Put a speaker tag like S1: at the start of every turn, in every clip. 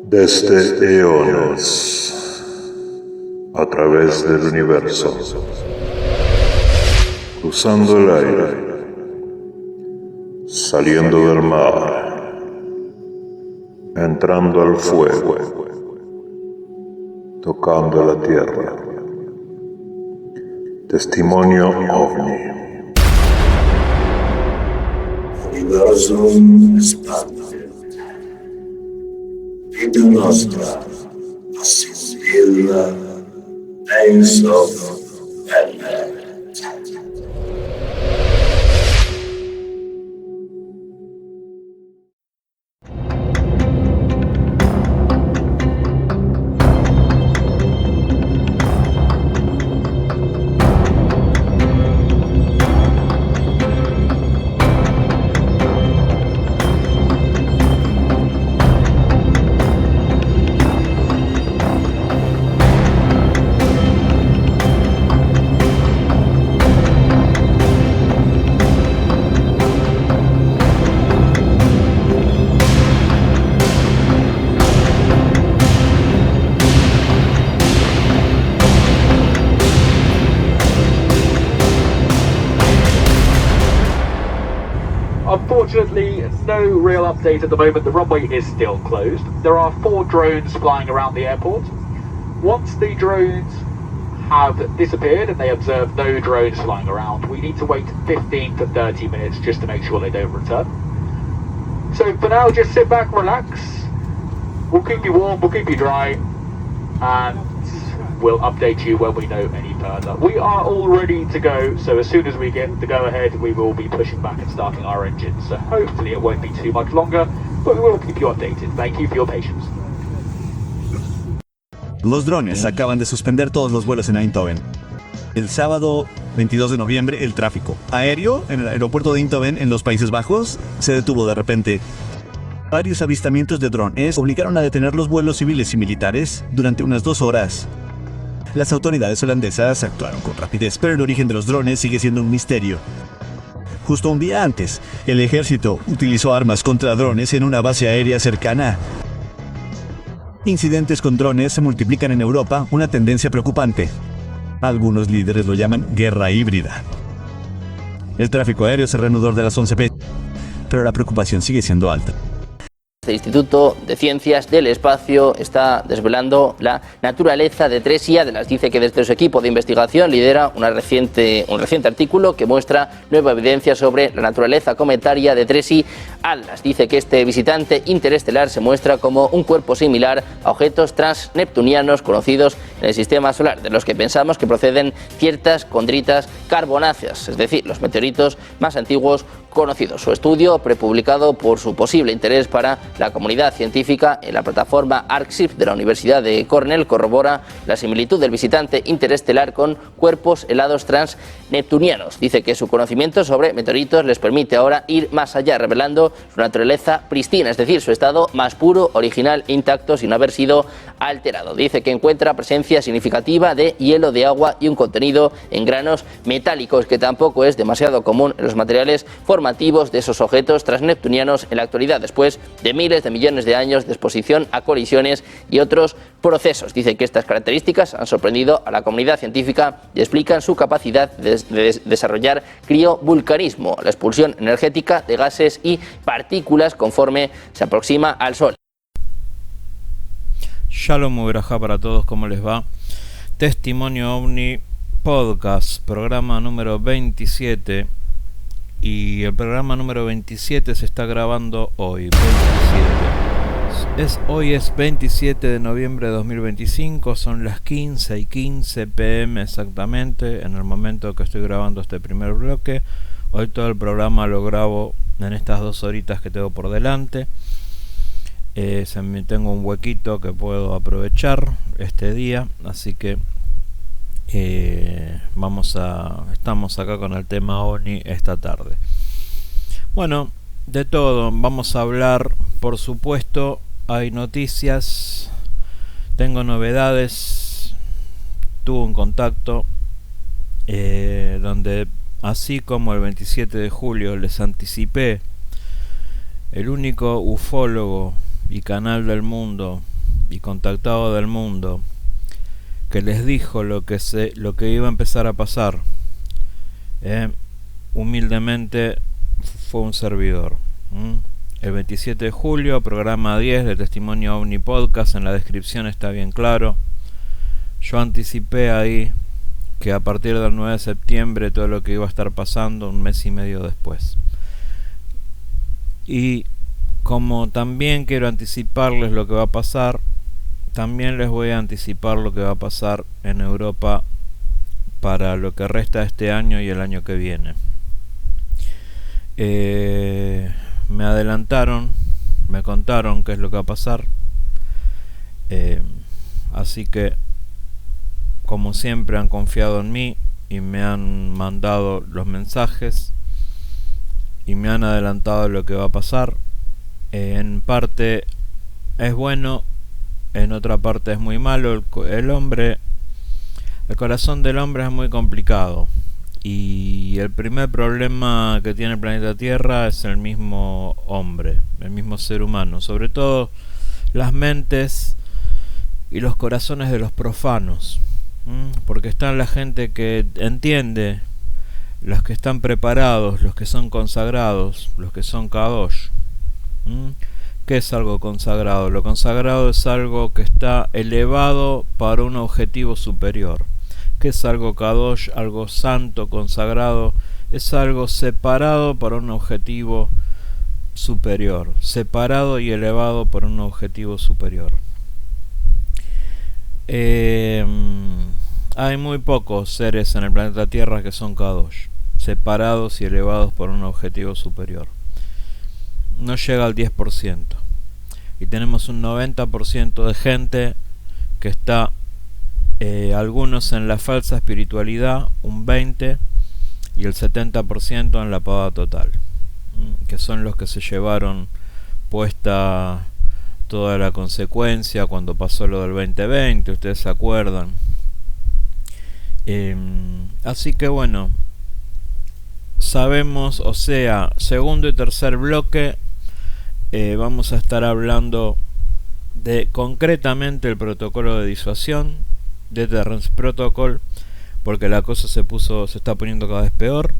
S1: Desde eones, a través del universo, cruzando el aire, saliendo del mar, entrando al fuego, tocando la tierra. Testimonio OVNI.
S2: Universum expanded. Vita nostra, assimila, days of Advent.
S3: Unfortunately, no real update at the moment. The runway is still closed. There are 4 drones flying around the airport. Once the drones have disappeared and they observe no drones flying around, we need to wait 15 to 30 minutes just to make sure they don't return. So for now, just sit back, relax. We'll keep you warm, we'll keep you dry, and we'll update you when we know any further. We are all ready to go, so as soon as we get the go-ahead, we will be pushing back and starting our engines. So hopefully it won't be too much longer, but we will keep you updated. Thank you for your patience.
S4: Los drones acaban de suspender todos los vuelos en Eindhoven. El sábado 22 de noviembre, el tráfico aéreo en el aeropuerto de Eindhoven, en los Países Bajos, se detuvo de repente. Varios avistamientos de drones obligaron a detener los vuelos civiles y militares durante unas 2 horas. Las autoridades holandesas actuaron con rapidez, pero el origen de los drones sigue siendo un misterio. Justo un día antes, el ejército utilizó armas contra drones en una base aérea cercana. Incidentes con drones se multiplican en Europa, una tendencia preocupante. Algunos líderes lo llaman guerra híbrida. El tráfico aéreo se reanudó de las 11 p.m, pero la preocupación sigue siendo alta.
S5: El Instituto de Ciencias del Espacio está desvelando la naturaleza de 3I Atlas. Dice que desde su equipo de investigación lidera un reciente artículo que muestra nueva evidencia sobre la naturaleza cometaria de 3I Atlas. Dice que este visitante interestelar se muestra como un cuerpo similar a objetos transneptunianos conocidos en el sistema solar, de los que pensamos que proceden ciertas condritas carbonáceas, es decir, los meteoritos más antiguos conocidos. Su estudio, prepublicado por su posible interés para la comunidad científica en la plataforma ArcSIF de la Universidad de Cornell, corrobora la similitud del visitante interestelar con cuerpos helados transneptunianos. Dice que su conocimiento sobre meteoritos les permite ahora ir más allá, revelando su naturaleza pristina, es decir, su estado más puro, original, intacto, sin haber sido alterado. Dice que encuentra presencia significativa de hielo, de agua y un contenido en granos metálicos, que tampoco es demasiado común en los materiales formativos de esos objetos transneptunianos en la actualidad, después de miles de millones de años de exposición a colisiones y otros procesos. Dice que estas características han sorprendido a la comunidad científica y explican su capacidad de desarrollar criovulcanismo, la expulsión energética de gases y partículas conforme se aproxima al Sol.
S6: Shalom Uberajá para todos, ¿cómo les va? Testimonio OVNI Podcast, programa número 27. Y el programa número 27 se está grabando hoy, 27. Hoy es 27 de noviembre de 2025, son las 15:15 p.m. exactamente, en el momento que estoy grabando este primer bloque. Hoy todo el programa lo grabo en estas 2 horitas que tengo por delante. Tengo un huequito que puedo aprovechar este día, así que estamos acá con el tema OVNI esta tarde. Bueno, de todo vamos a hablar, por supuesto. Hay noticias, tengo novedades. Tuve un contacto donde, así como el 27 de julio les anticipé, el único ufólogo y canal del mundo y contactado del mundo que les dijo lo que iba a empezar a pasar, humildemente fue un servidor. El 27 de julio, programa 10 de Testimonio OVNI Podcast, en la descripción está bien claro. Yo anticipé ahí que a partir del 9 de septiembre todo lo que iba a estar pasando un mes y medio después. Y como también quiero anticiparles lo que va a pasar, también les voy a anticipar lo que va a pasar en Europa para lo que resta de este año y el año que viene. Me adelantaron, me contaron qué es lo que va a pasar, así que como siempre han confiado en mí y me han mandado los mensajes y me han adelantado lo que va a pasar. En parte es bueno, en otra parte es muy malo. El corazón del hombre es muy complicado, y el primer problema que tiene el planeta Tierra es el mismo hombre, el mismo ser humano, sobre todo las mentes y los corazones de los profanos, porque están la gente que entiende, los que están preparados, los que son consagrados, los que son Kadosh. ¿Qué es algo consagrado? Lo consagrado es algo que está elevado para un objetivo superior. ¿Qué es algo Kadosh? Algo santo, consagrado, es algo separado para un objetivo superior, separado y elevado por un objetivo superior. Hay muy pocos seres en el planeta Tierra que son Kadosh, separados y elevados por un objetivo superior. No llega al 10%. Y tenemos un 90% de gente que está, algunos en la falsa espiritualidad, un 20%, y el 70% en la pavada total, que son los que se llevaron puesta toda la consecuencia cuando pasó lo del 2020, ustedes se acuerdan. Así que bueno, sabemos, o sea, segundo y tercer bloque, vamos a estar hablando de concretamente el protocolo de disuasión, de Deterrence Protocol, porque la cosa se está poniendo cada vez peor.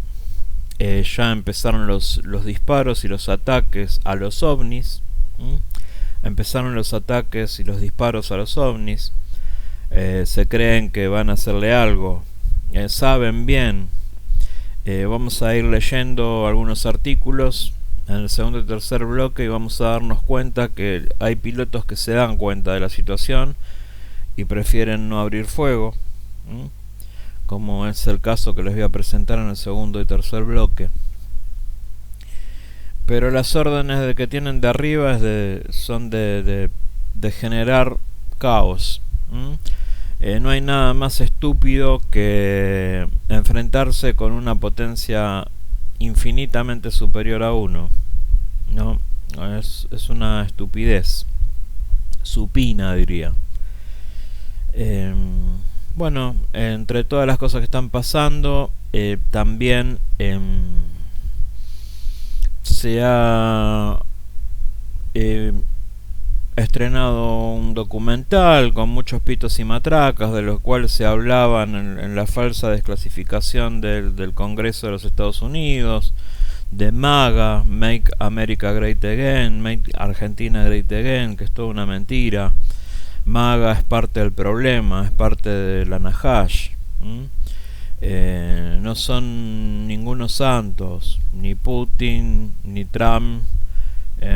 S6: Ya empezaron los disparos y los ataques a los ovnis. Empezaron los ataques y los disparos a los ovnis. Se creen que van a hacerle algo. Saben bien. Vamos a ir leyendo algunos artículos en el segundo y tercer bloque y vamos a darnos cuenta que hay pilotos que se dan cuenta de la situación y prefieren no abrir fuego, como es el caso que les voy a presentar en el segundo y tercer bloque. Pero las órdenes que tienen de arriba son de generar caos. No hay nada más estúpido que enfrentarse con una potencia infinitamente superior a uno. No, es una estupidez supina, diría. Bueno, entre todas las cosas que están pasando, también se ha estrenado un documental con muchos pitos y matracas, de los cuales se hablaban en la falsa desclasificación del Congreso de los Estados Unidos, de MAGA, Make America Great Again, Make Argentina Great Again, que es toda una mentira. MAGA es parte del problema, es parte de la Nahash. No son ningunos santos, ni Putin, ni Trump.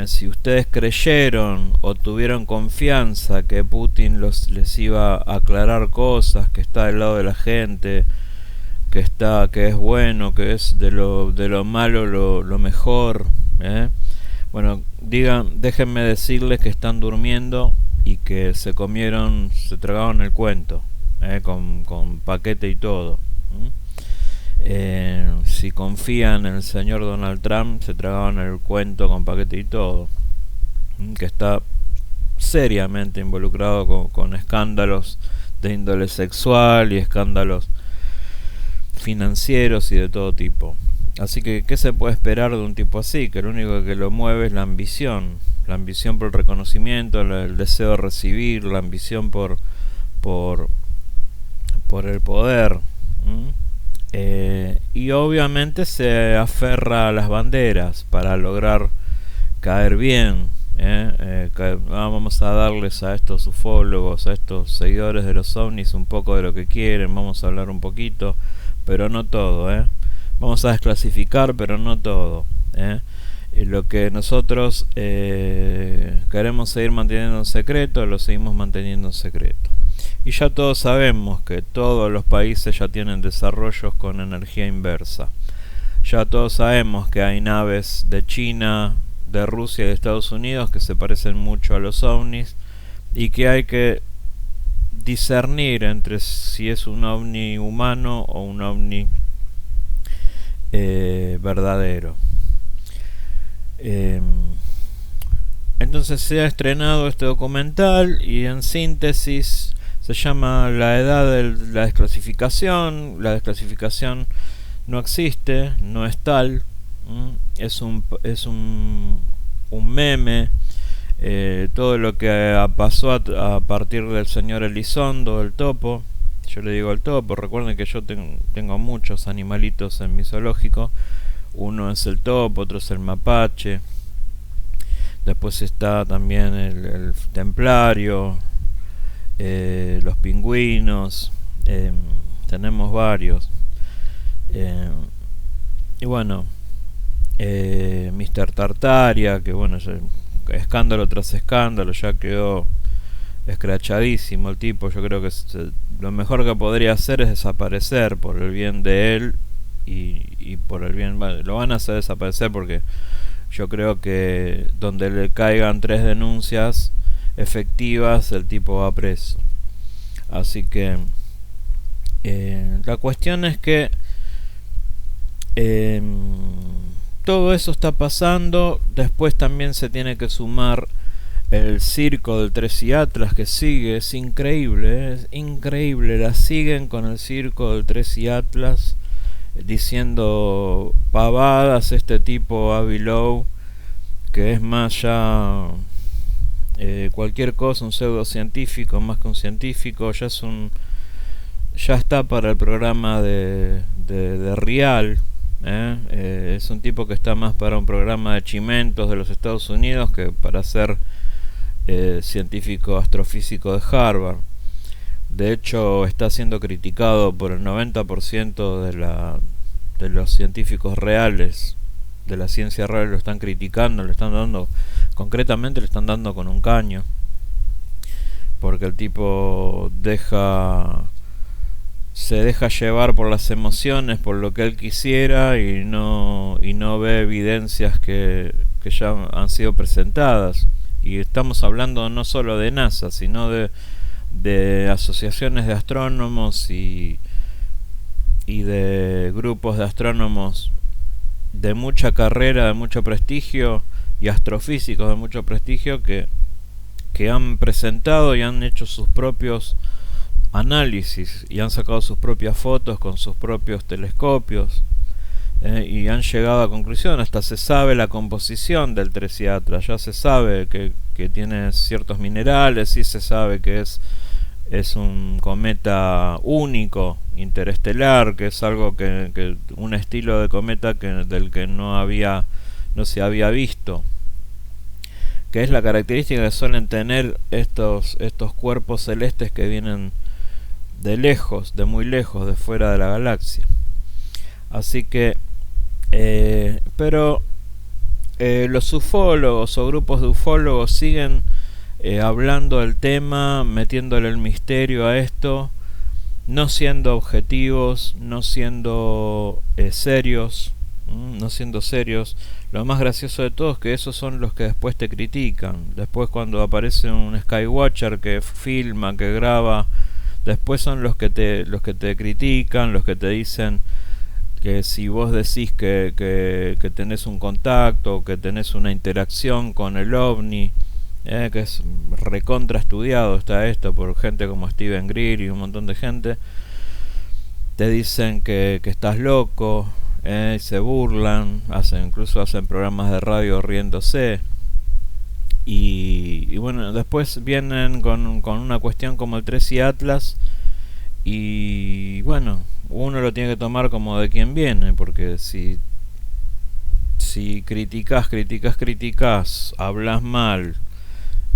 S6: Si ustedes creyeron o tuvieron confianza que Putin les iba a aclarar cosas, que está del lado de la gente, que es bueno, que es de lo malo lo mejor, bueno, déjenme decirles que están durmiendo y que se tragaron el cuento, con paquete y todo. Si confían en el señor Donald Trump, se tragaban el cuento con paquete y todo, que está seriamente involucrado con escándalos de índole sexual y escándalos financieros y de todo tipo. Así que, ¿qué se puede esperar de un tipo así? Que lo único que lo mueve es la ambición. La ambición por el reconocimiento, el deseo de recibir, la ambición por el poder. Y obviamente se aferra a las banderas para lograr caer bien. Vamos a darles a estos ufólogos, a estos seguidores de los ovnis un poco de lo que quieren, vamos a hablar un poquito, pero no todo. Vamos a desclasificar, pero no todo. Lo que nosotros queremos seguir manteniendo en secreto, lo seguimos manteniendo en secreto. Y ya todos sabemos que todos los países ya tienen desarrollos con energía inversa. Ya todos sabemos que hay naves de China, de Rusia y de Estados Unidos que se parecen mucho a los ovnis, y que hay que discernir entre si es un ovni humano o un ovni verdadero. Entonces se ha estrenado este documental y en síntesis se llama La edad de la desclasificación. La desclasificación no existe, no es tal. Es un meme. Todo lo que pasó a partir del señor Elizondo, el topo. Yo le digo el topo. Recuerden que yo tengo muchos animalitos en mi zoológico. Uno es el topo, otro es el mapache. Después está también el templario, los pingüinos. Tenemos varios. Y bueno, Mr. Tartaria, que bueno, escándalo tras escándalo, ya quedó escrachadísimo el tipo. Yo creo que lo mejor que podría hacer es desaparecer por el bien de él y por el bien, lo van a hacer desaparecer, porque yo creo que donde le caigan 3 denuncias efectivas el tipo va preso. Así que la cuestión es que todo eso está pasando. Después también se tiene que sumar el circo del 3 y Atlas, que sigue. Es increíble, la siguen con el circo del 3 y Atlas, diciendo pavadas. Este tipo Avi Lowe, que es más ya cualquier cosa, un pseudocientífico más que un científico, ya está para el programa de Rial. Es un tipo que está más para un programa de chimentos de los Estados Unidos que para ser científico astrofísico de Harvard. De hecho, está siendo criticado por el 90% de los científicos reales, de la ciencia real. Lo están criticando, le están dando con un caño, porque el tipo se deja llevar por las emociones, por lo que él quisiera, y no ve evidencias que ya han sido presentadas. Y estamos hablando no solo de NASA, sino de asociaciones de astrónomos y de grupos de astrónomos de mucha carrera, de mucho prestigio, y astrofísicos de mucho prestigio que han presentado y han hecho sus propios análisis y han sacado sus propias fotos con sus propios telescopios, y han llegado a conclusión. Hasta se sabe la composición del 3 y Atlas, ya se sabe que tiene ciertos minerales, y se sabe que es un cometa único, interestelar, que es algo que un estilo de cometa del que no se había visto, que es la característica que suelen tener estos cuerpos celestes que vienen de lejos, de muy lejos, de fuera de la galaxia. Así que pero los ufólogos o grupos de ufólogos siguen hablando del tema, metiéndole el misterio a esto, no siendo objetivos, no siendo serios. Lo más gracioso de todo es que esos son los que después te critican. Después, cuando aparece un Skywatcher que filma, que graba, después son los que te critican, los que te dicen que si vos decís que tenés un contacto, que tenés una interacción con el ovni, que es recontra estudiado está esto por gente como Steven Greer y un montón de gente, te dicen que estás loco, se burlan, incluso hacen programas de radio riéndose. y bueno, después vienen con una cuestión como el 3i Atlas, y bueno, uno lo tiene que tomar como de quien viene, porque si criticas, hablas mal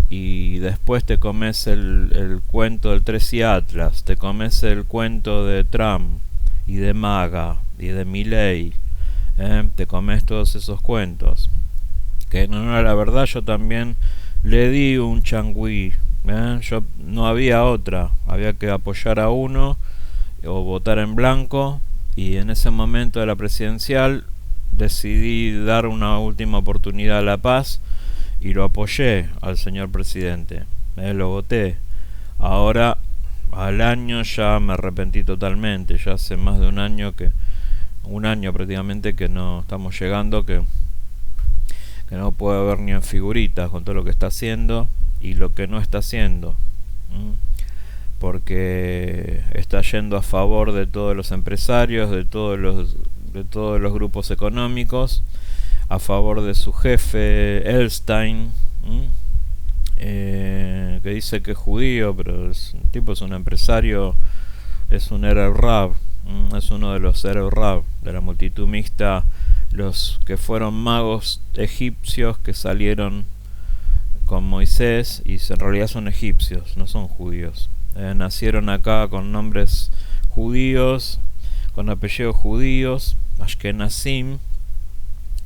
S6: y después te comes el cuento del 3i Atlas, te comes el cuento de Trump y de MAGA y de Milei, te comes todos esos cuentos, que no, la verdad yo también le di un changüí, yo no había otra, había que apoyar a uno o votar en blanco, y en ese momento de la presidencial decidí dar una última oportunidad a la paz y lo apoyé al señor presidente, lo voté. Ahora al año ya me arrepentí totalmente, ya hace más de un año prácticamente que no estamos llegando, que no puedo ver ni en figuritas con todo lo que está haciendo y lo que no está haciendo, porque está yendo a favor de todos los empresarios, de todos los grupos económicos, a favor de su jefe Elstein, que dice que es judío, pero el tipo es un empresario, es un Erev Rav, es uno de los Erev Rav de la multitud mixta, los que fueron magos egipcios que salieron con Moisés, y en realidad son egipcios, no son judíos. Nacieron acá con nombres judíos, con apellidos judíos, Ashkenazim,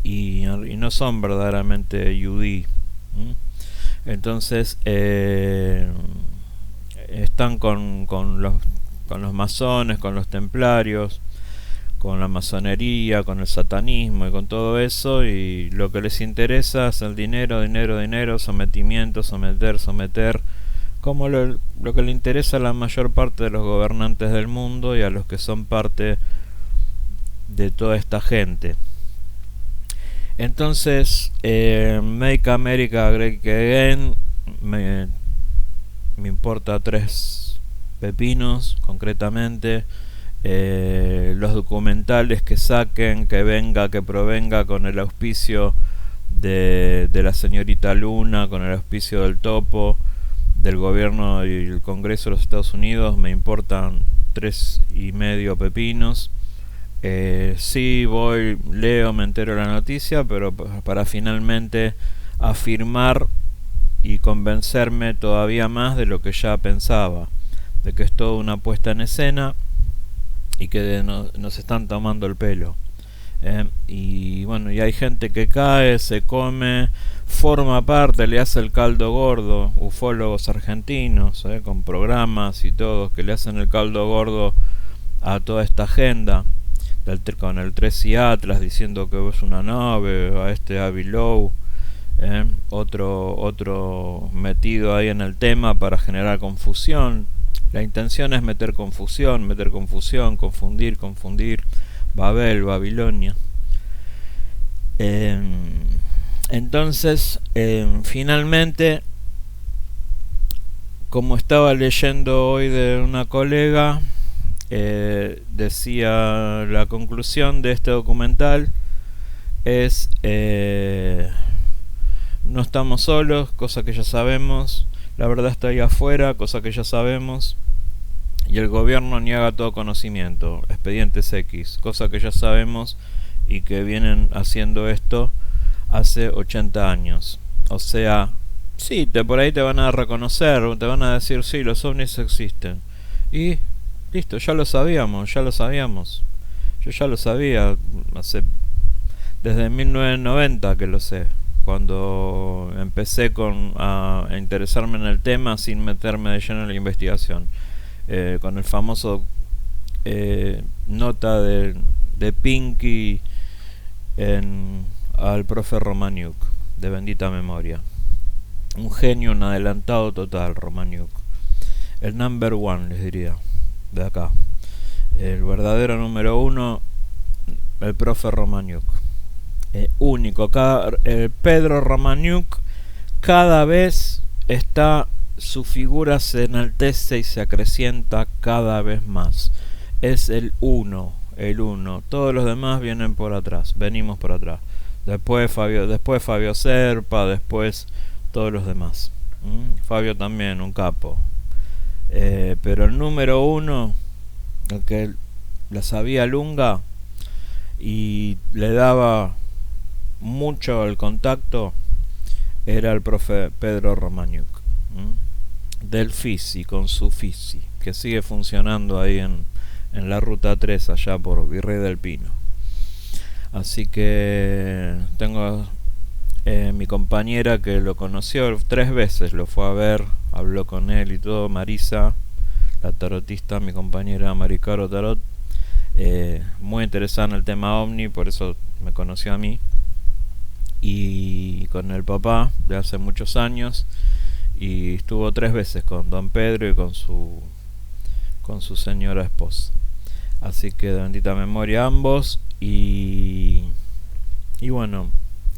S6: y no son verdaderamente yudí. Entonces están con los masones, con los templarios, con la masonería, con el satanismo y con todo eso, y lo que les interesa es el dinero, sometimiento, someter, como lo que le interesa a la mayor parte de los gobernantes del mundo y a los que son parte de toda esta gente. Entonces, Make America Great Again me importa 3 pepinos, concretamente. Los documentales que saquen, que provenga con el auspicio de la señorita Luna, con el auspicio del Topo, del gobierno y el Congreso de los Estados Unidos, me importan 3,5 pepinos. Sí, leo, me entero de la noticia, pero para finalmente afirmar y convencerme todavía más de lo que ya pensaba, de que es toda una puesta en escena y que nos están tomando el pelo. Y bueno, y hay gente que cae, se come, forma parte, le hace el caldo gordo, ufólogos argentinos, con programas y todo, que le hacen el caldo gordo a toda esta agenda, con el 3i Atlas diciendo que es una nave, a Avi Lowe, otro metido ahí en el tema para generar confusión. La intención es meter confusión, confundir, Babel, Babilonia. Entonces, finalmente, como estaba leyendo hoy de una colega, decía la conclusión de este documental es no estamos solos, cosa que ya sabemos, la verdad está ahí afuera, cosa que ya sabemos, y el gobierno niega todo conocimiento, expedientes X, cosa que ya sabemos y que vienen haciendo esto hace 80 años. O sea, sí, por ahí te van a reconocer, te van a decir sí, los ovnis existen, y listo, ya lo sabíamos. Yo ya lo sabía desde 1990 que lo sé, cuando empecé a interesarme en el tema sin meterme de lleno en la investigación, con el famoso nota de Pinky al profe Romaniuk, de bendita memoria. Un genio, un adelantado total, Romaniuk. El number one, les diría, de acá. El verdadero número 1, el profe Romaniuk. Único. Pedro Romaniuk, cada vez su figura se enaltece y se acrecienta cada vez más. Es el uno. Todos los demás vienen por atrás, venimos por atrás. Después Fabio Serpa, después todos los demás. Fabio también, un capo. Pero el número uno, el que la sabía lunga y le daba mucho el contacto, era el profe Pedro Romaniuk, del FISI, con su FISI, que sigue funcionando ahí en la ruta 3, allá por Virrey del Pino. Así que tengo mi compañera que lo conoció 3 veces, lo fue a ver, habló con él y todo, Marisa, la tarotista, mi compañera Maricaro Tarot, muy interesada en el tema ovni, por eso me conoció a mí, y con el papá de hace muchos años, y estuvo 3 veces con don Pedro y con su señora esposa. Así que de bendita memoria ambos. Y bueno,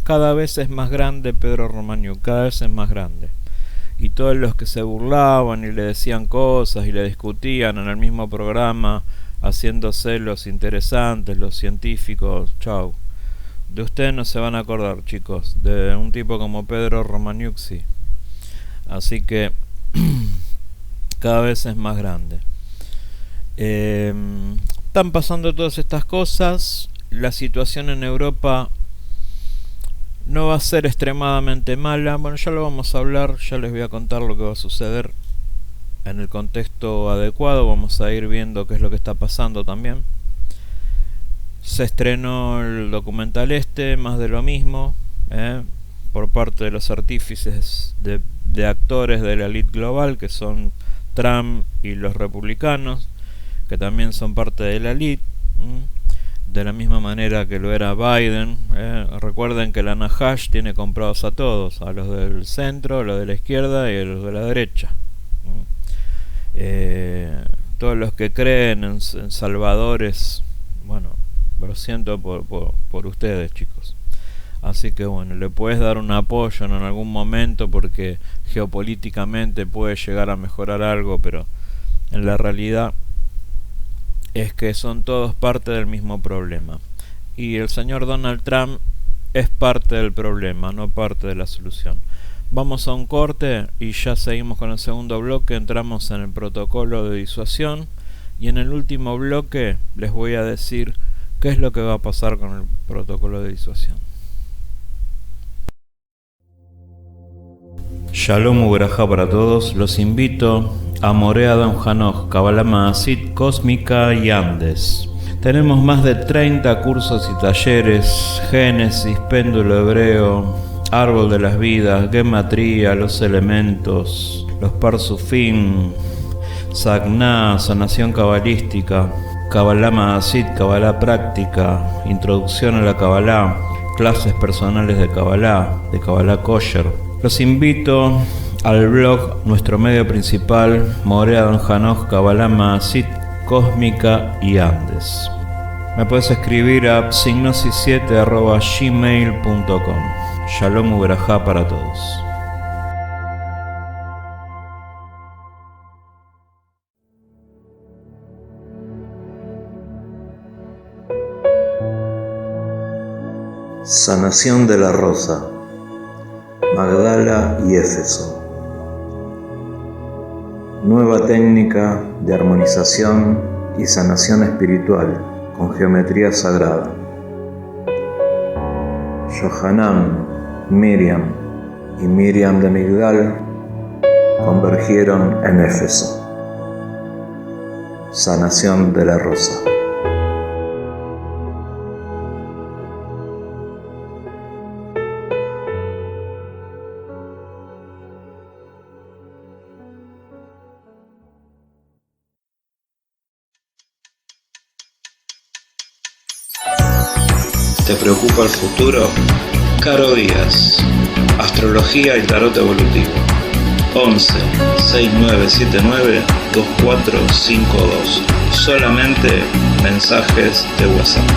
S6: cada vez es más grande Pedro Romaniuk, cada vez es más grande. Y todos los que se burlaban y le decían cosas y le discutían en el mismo programa, haciéndose los interesantes, los científicos, chau. De ustedes no se van a acordar, chicos. De un tipo como Pedro Romaniuk, sí. Así que cada vez es más grande. Están pasando todas estas cosas. La situación en Europa no va a ser extremadamente mala. Bueno, ya lo vamos a hablar, ya les voy a contar lo que va a suceder en el contexto adecuado. Vamos a ir viendo qué es lo que está pasando también. Se estrenó el documental Más de lo mismo, por parte de los artífices de actores de la elite global, que son Trump y los republicanos, que también son parte de la elite, de la misma manera que lo era Biden. Recuerden que la Nahash tiene comprados a todos, a los del centro, a los de la izquierda y a los de la derecha. Todos los que creen en salvadores, bueno, lo siento por ustedes, chicos. Así que bueno, le puedes dar un apoyo en algún momento porque geopolíticamente puede llegar a mejorar algo, pero en la realidad es que son todos parte del mismo problema. Y el señor Donald Trump es parte del problema, no parte de la solución. Vamos a un corte y ya seguimos con el segundo bloque. Entramos en el protocolo de disuasión y en el último bloque les voy a decir qué es lo que va a pasar con el protocolo de disuasión. Shalom Uberajá para todos. Los invito a Morea Don Hanoch, Kabbalah Maasit, Cósmica y Andes. Tenemos más de 30 cursos y talleres: Génesis, Péndulo Hebreo, Árbol de las Vidas, Gematría, los elementos, los Parsufim, Sagná, sanación cabalística, Kabbalah Maasit, Kabbalah práctica, introducción a la Kabbalah, clases personales de Kabbalah Kosher. Los invito al blog, nuestro medio principal, Morea Don Hanoch, Kabbalah Maasit, Cósmica y Andes. Me puedes escribir a psignosis7@gmail.com. Shalom Uberajá para todos.
S7: Sanación de la Rosa, Magdala y Éfeso. Nueva técnica de armonización y sanación espiritual con geometría sagrada. Yohanan, Miriam y Miriam de Migdal convergieron en Éfeso. Sanación de la Rosa.
S8: ¿Te preocupa el futuro? Caro Díaz, Astrología y Tarot Evolutivo. 11 6979 2452. Solamente mensajes de WhatsApp.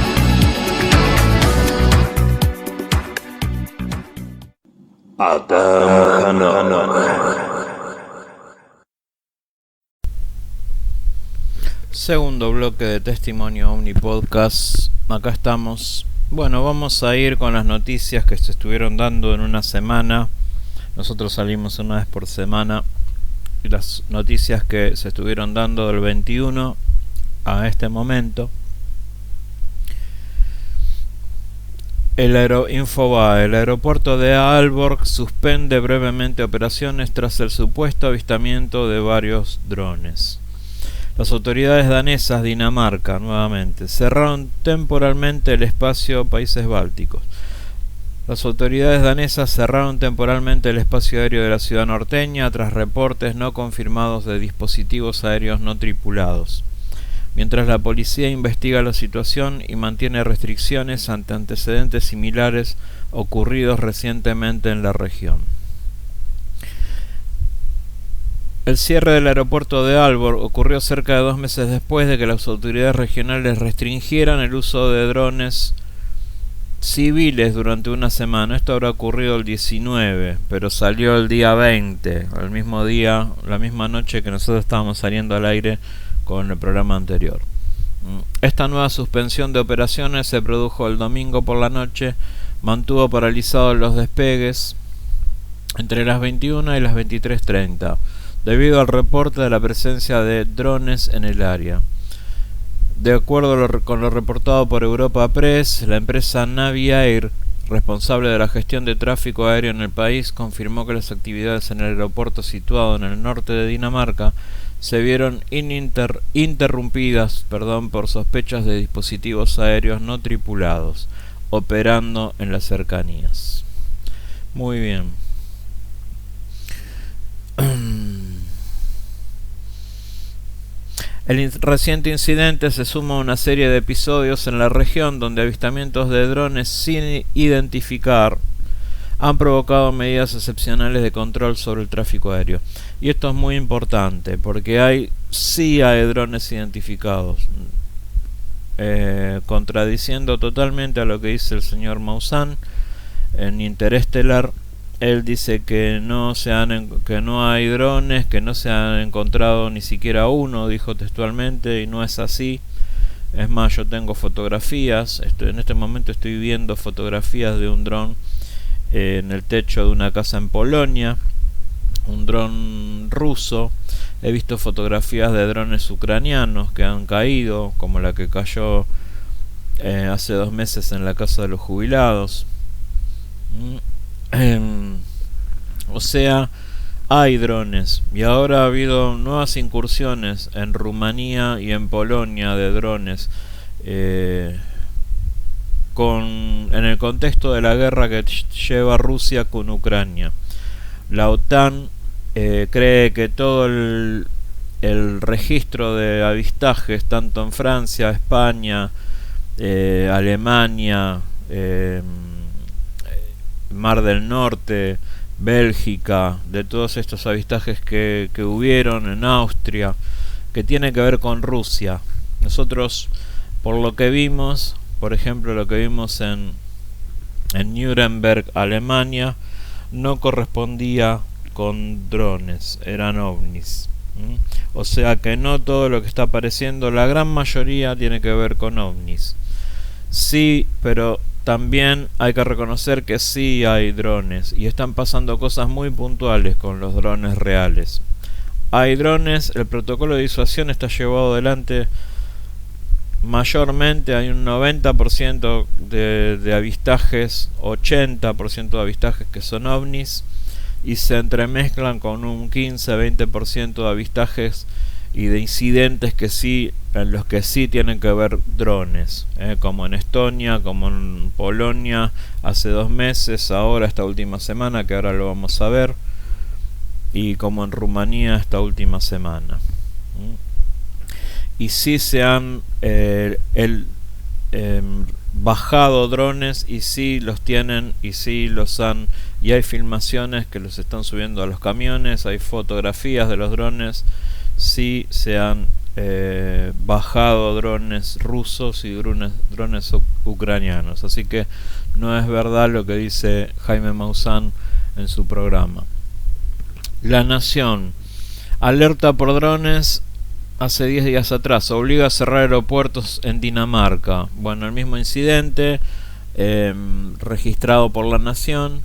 S1: Adam Hanoch.
S6: Segundo bloque de Testimonio Omni Podcast. Acá estamos. Bueno, vamos a ir con las noticias que se estuvieron dando en una semana Nosotros salimos una vez por semana y las noticias que se estuvieron dando del 21 a este momento. Infobae, el aeropuerto de Aalborg suspende brevemente operaciones tras el supuesto avistamiento de varios drones. Las autoridades danesas, Dinamarca, nuevamente, cerraron temporalmente el espacio Países Bálticos. Las autoridades danesas cerraron temporalmente el espacio aéreo de la ciudad norteña tras reportes no confirmados de dispositivos aéreos no tripulados, mientras la policía investiga la situación y mantiene restricciones ante antecedentes similares ocurridos recientemente en la región. El cierre del aeropuerto de Aalborg ocurrió cerca de 2 meses después de que las autoridades regionales restringieran el uso de drones civiles durante una semana. Esto habrá ocurrido el 19, pero salió el día 20, el mismo día, la misma noche que nosotros estábamos saliendo al aire con el programa anterior. Esta nueva suspensión de operaciones se produjo el domingo por la noche, mantuvo paralizados los despegues entre las 21 y las 23:30, debido al reporte de la presencia de drones en el área. De acuerdo con lo reportado por Europa Press, la empresa Naviair, responsable de la gestión de tráfico aéreo en el país, confirmó que las actividades en el aeropuerto situado en el norte de Dinamarca se vieron interrumpidas por sospechas de dispositivos aéreos no tripulados operando en las cercanías. Muy bien. El reciente incidente se suma a una serie de episodios en la región donde avistamientos de drones sin identificar han provocado medidas excepcionales de control sobre el tráfico aéreo. Y esto es muy importante porque sí hay drones identificados, contradiciendo totalmente a lo que dice el señor Maussan en Interestelar. Él dice que no hay drones, que no se han encontrado ni siquiera uno, dijo textualmente, y no es así. Es más, yo tengo fotografías, en este momento estoy viendo fotografías de un dron en el techo de una casa en Polonia, un dron ruso. He visto fotografías de drones ucranianos que han caído, como la que cayó hace 2 meses en la casa de los jubilados. O sea, hay drones, y ahora ha habido nuevas incursiones en Rumanía y en Polonia de drones en el contexto de la guerra que lleva Rusia con Ucrania. La OTAN cree que todo el registro de avistajes, tanto en Francia, España, Alemania, Mar del Norte, Bélgica, de todos estos avistajes que hubieron en Austria, que tiene que ver con Rusia. Nosotros, por lo que vimos, por ejemplo, lo que vimos en Nuremberg, Alemania, no correspondía con drones, eran ovnis. O sea que no todo lo que está apareciendo, la gran mayoría tiene que ver con ovnis. Sí, pero también hay que reconocer que sí hay drones y están pasando cosas muy puntuales con los drones reales. Hay drones, el protocolo de disuasión está llevado adelante mayormente, hay un 90% de avistajes, 80% de avistajes que son ovnis, y se entremezclan con un 15-20% de avistajes y de incidentes que sí, en los que sí tienen que ver drones, como en Estonia, como en Polonia hace 2 meses, ahora esta última semana, que ahora lo vamos a ver, y como en Rumanía esta última semana. Y sí se han bajado drones, y sí los tienen, y sí los han, y hay filmaciones que los están subiendo a los camiones, hay fotografías de los drones. Sí se han bajado drones rusos y drones ucranianos, así que no es verdad lo que dice Jaime Maussan en su programa. La Nación: alerta por drones hace 10 días atrás, obliga a cerrar aeropuertos en Dinamarca. Bueno, el mismo incidente registrado por La Nación.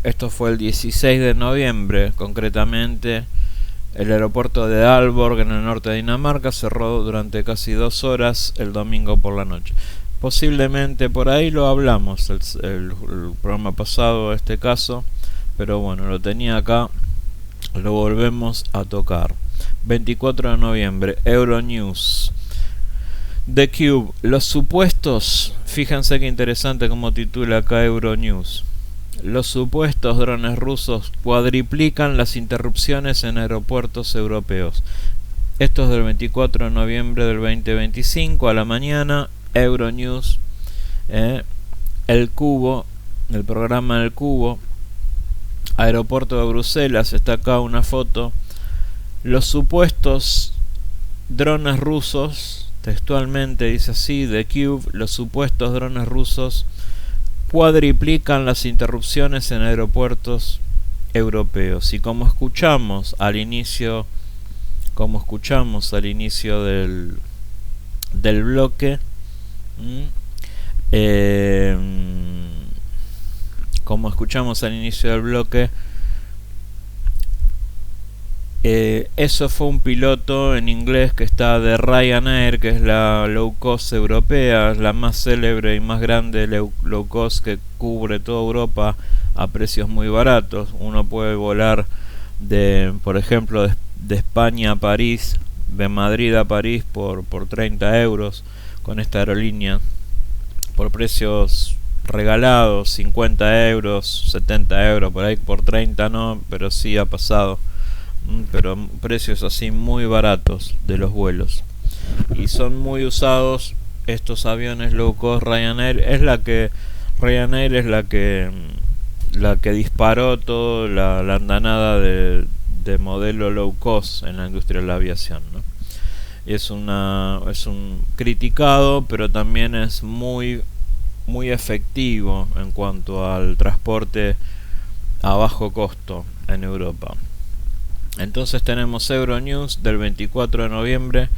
S6: Esto fue el 16 de noviembre, concretamente. El aeropuerto de Aalborg, en el norte de Dinamarca, cerró durante casi 2 horas el domingo por la noche. Posiblemente por ahí lo hablamos el programa pasado, este caso, pero bueno, lo tenía acá, lo volvemos a tocar. 24 de noviembre, Euronews. The Cube, los supuestos, fíjense qué interesante como titula acá Euronews. Los supuestos drones rusos cuadriplican las interrupciones en aeropuertos europeos. Esto es del 24 de noviembre del 2025 a la mañana. Euronews, El Cubo, el programa El Cubo, aeropuerto de Bruselas, está acá una foto. Los supuestos drones rusos, textualmente dice así, The Cube, los supuestos drones rusos cuadriplican las interrupciones en aeropuertos europeos. Y como escuchamos al inicio del bloque, eso fue un piloto en inglés que está de Ryanair, que es la low cost europea, la más célebre y más grande low cost que cubre toda Europa a precios muy baratos. Uno puede volar por ejemplo, de España a París, de Madrid a París por 30 euros con esta aerolínea, por precios regalados, 50 euros, 70 euros, por ahí por 30 no, pero sí ha pasado. Pero precios así muy baratos de los vuelos, y son muy usados estos aviones low cost. Ryanair es la que disparó toda la andanada de modelo low cost en la industria de la aviación, ¿no? Es un criticado, pero también es muy efectivo en cuanto al transporte a bajo costo en Europa. Entonces tenemos Euronews del 24 de noviembre.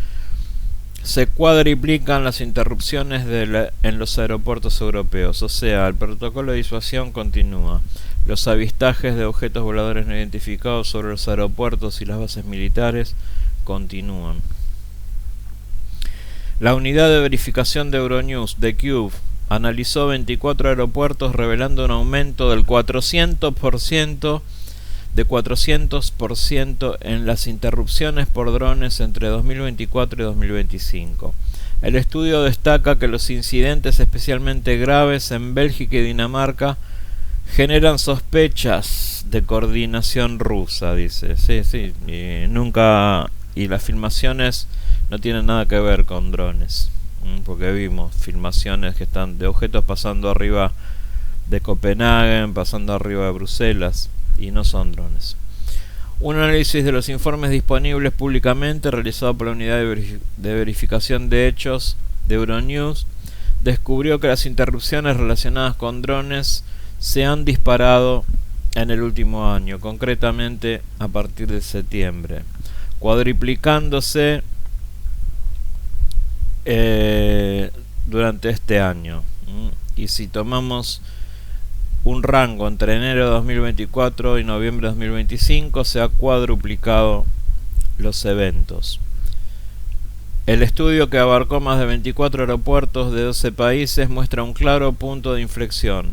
S6: Se cuadriplican las interrupciones en los aeropuertos europeos, o sea, el protocolo de disuasión continúa. Los avistajes de objetos voladores no identificados sobre los aeropuertos y las bases militares continúan. La unidad de verificación de Euronews, The Cube, analizó 24 aeropuertos revelando un aumento del 400% en las interrupciones por drones entre 2024 y 2025. El estudio destaca que los incidentes especialmente graves en Bélgica y Dinamarca generan sospechas de coordinación rusa, dice. Sí, y las filmaciones no tienen nada que ver con drones, porque vimos filmaciones que están de objetos pasando arriba de Copenhague, pasando arriba de Bruselas, y no son drones. Un análisis de los informes disponibles públicamente realizado por la unidad de verificación de hechos de Euronews descubrió que las interrupciones relacionadas con drones se han disparado en el último año, concretamente a partir de septiembre, cuadriplicándose durante este año. Y si tomamos un rango entre enero de 2024 y noviembre de 2025, se ha cuadruplicado los eventos. El estudio, que abarcó más de 24 aeropuertos de 12 países, muestra un claro punto de inflexión.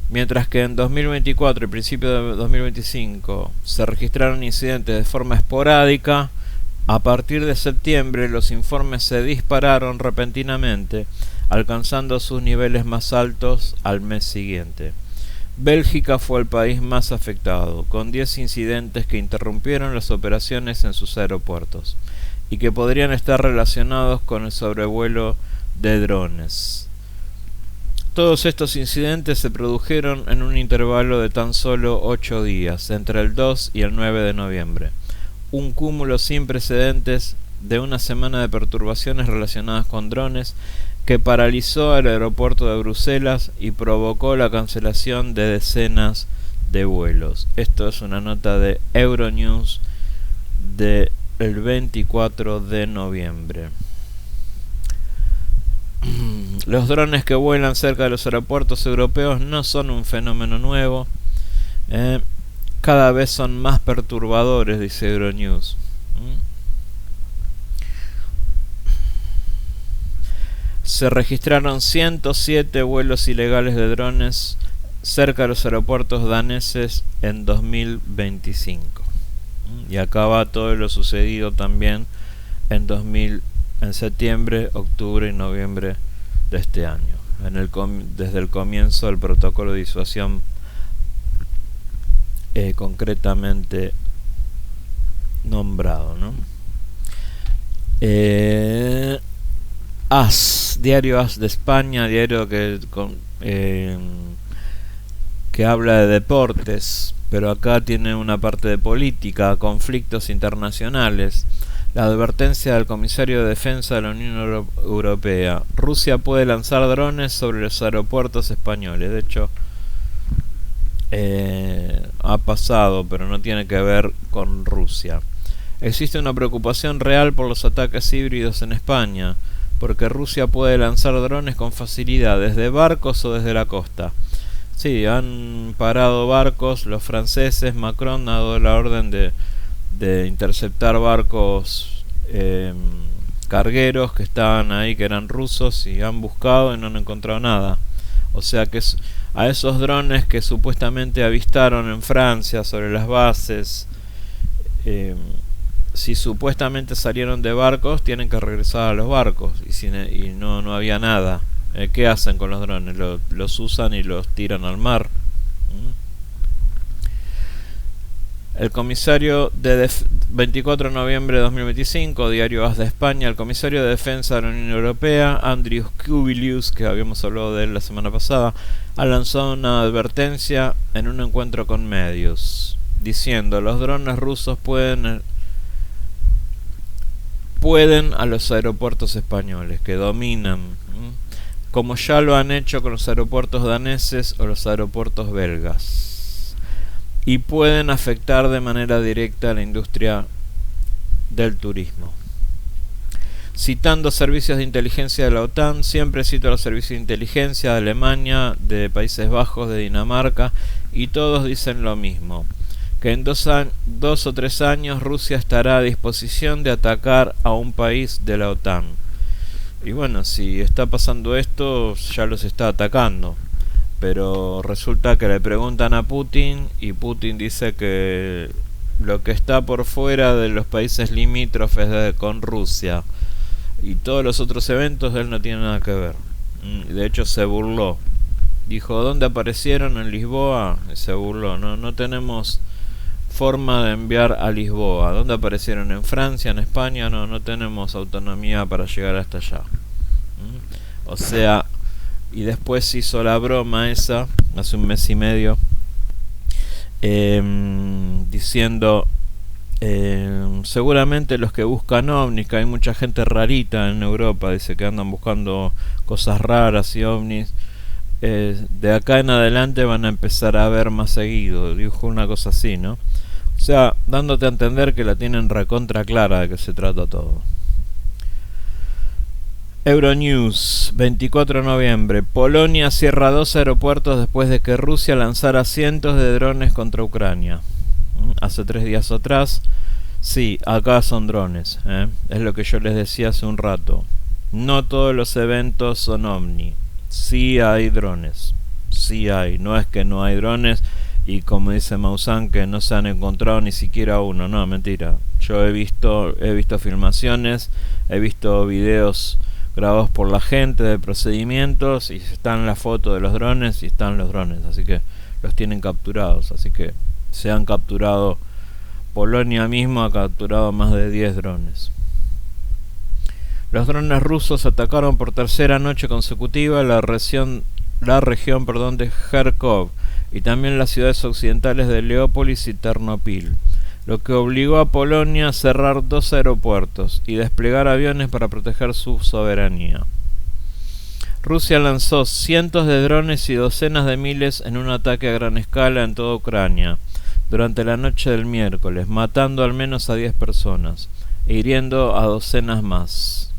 S6: Mientras que en 2024 y principio de 2025 se registraron incidentes de forma esporádica, a partir de septiembre los informes se dispararon repentinamente, alcanzando sus niveles más altos al mes siguiente. Bélgica fue el país más afectado, con 10 incidentes que interrumpieron las operaciones en sus aeropuertos y que podrían estar relacionados con el sobrevuelo de drones. Todos estos incidentes se produjeron en un intervalo de tan solo 8 días, entre el 2 y el 9 de noviembre. Un cúmulo sin precedentes de una semana de perturbaciones relacionadas con drones que paralizó el aeropuerto de Bruselas y provocó la cancelación de decenas de vuelos. Esto es una nota de Euronews del 24 de noviembre. Los drones que vuelan cerca de los aeropuertos europeos no son un fenómeno nuevo. Cada vez son más perturbadores, dice Euronews. Se registraron 107 vuelos ilegales de drones cerca de los aeropuertos daneses en 2025. Y acá va todo lo sucedido también en septiembre, octubre y noviembre de este año, desde el comienzo del protocolo de disuasión concretamente nombrado, ¿no? AS, diario AS de España, diario que habla de deportes, pero acá tiene una parte de política, conflictos internacionales. La advertencia del comisario de defensa de la Unión Europea: Rusia puede lanzar drones sobre los aeropuertos españoles. De hecho, ha pasado, pero no tiene que ver con Rusia. Existe una preocupación real por los ataques híbridos en España, porque Rusia puede lanzar drones con facilidad desde barcos o desde la costa. Sí, han parado barcos, los franceses. Macron ha dado la orden de interceptar barcos cargueros que estaban ahí, que eran rusos, y han buscado y no han encontrado nada. O sea que a esos drones que supuestamente avistaron en Francia sobre las bases, si supuestamente salieron de barcos, tienen que regresar a los barcos, y no había nada. ¿Qué hacen con los drones? Los usan y los tiran al mar. El comisario 24 de noviembre de 2025, diario AS de España, el comisario de defensa de la Unión Europea, Andrius Kubilius, que habíamos hablado de él la semana pasada, ha lanzado una advertencia en un encuentro con medios, diciendo: los drones rusos pueden a los aeropuertos españoles, que dominan, como ya lo han hecho con los aeropuertos daneses o los aeropuertos belgas, y pueden afectar de manera directa a la industria del turismo. Citando servicios de inteligencia de la OTAN, siempre cito los servicios de inteligencia de Alemania, de Países Bajos, de Dinamarca, y todos dicen lo mismo: que en 2 o 3 años Rusia estará a disposición de atacar a un país de la OTAN. Y bueno, si está pasando esto, ya los está atacando. Pero resulta que le preguntan a Putin, y Putin dice que lo que está por fuera de los países limítrofes con Rusia y todos los otros eventos, él no tiene nada que ver. De hecho, se burló. Dijo: ¿dónde aparecieron? En Lisboa. Y se burló. No tenemos forma de enviar a Lisboa. ¿Dónde aparecieron? En Francia, en España. No tenemos autonomía para llegar hasta allá. O sea, y después hizo la broma esa hace un mes y medio, diciendo: seguramente los que buscan ovnis, que hay mucha gente rarita en Europa, dice, que andan buscando cosas raras y ovnis, de acá en adelante van a empezar a ver más seguido. Dijo una cosa así, ¿no? O sea, dándote a entender que la tienen recontra clara de que se trata todo. Euronews, 24 de noviembre. Polonia cierra 2 aeropuertos después de que Rusia lanzara cientos de drones contra Ucrania. Hace 3 días atrás. Sí, acá son drones, es lo que yo les decía hace un rato. No todos los eventos son ovni. Sí hay drones. Sí hay. No es que no hay drones y, como dice Maussan, que no se han encontrado ni siquiera uno. No, mentira. Yo he visto filmaciones, he visto videos grabados por la gente de procedimientos, y están las fotos de los drones y están los drones, así que los tienen capturados. Así que se han capturado, Polonia mismo ha capturado más de 10 drones. Los drones rusos atacaron por tercera noche consecutiva la región de Kharkov y también las ciudades occidentales de Leópolis y Ternopil, lo que obligó a Polonia a cerrar 2 aeropuertos y desplegar aviones para proteger su soberanía. Rusia lanzó cientos de drones y docenas de miles en un ataque a gran escala en toda Ucrania durante la noche del miércoles, matando al menos a 10 personas e hiriendo a docenas más.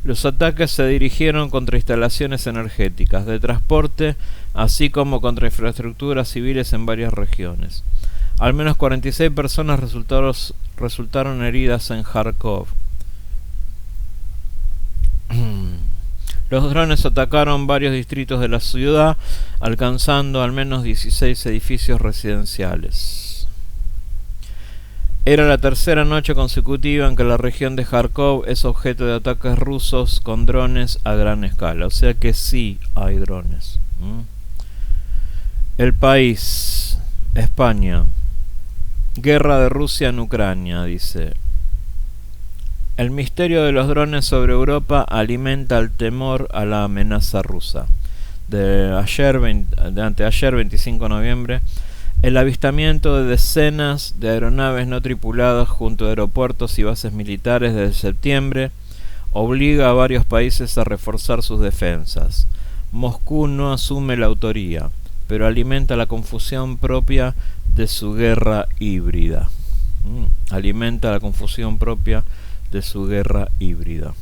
S6: Los ataques se dirigieron contra instalaciones energéticas, de transporte, así como contra infraestructuras civiles en varias regiones. Al menos 46 personas resultaron heridas en Kharkov. Los drones atacaron varios distritos de la ciudad, alcanzando al menos 16 edificios residenciales. Era la tercera noche consecutiva en que la región de Kharkov es objeto de ataques rusos con drones a gran escala, o sea que sí hay drones. El país, España. Guerra de Rusia en Ucrania, dice. El misterio de los drones sobre Europa alimenta el temor a la amenaza rusa. De anteayer, 25 de noviembre, el avistamiento de decenas de aeronaves no tripuladas junto a aeropuertos y bases militares desde septiembre obliga a varios países a reforzar sus defensas. Moscú no asume la autoría, pero alimenta la confusión propia de su guerra híbrida. Alimenta la confusión propia de su guerra híbrida.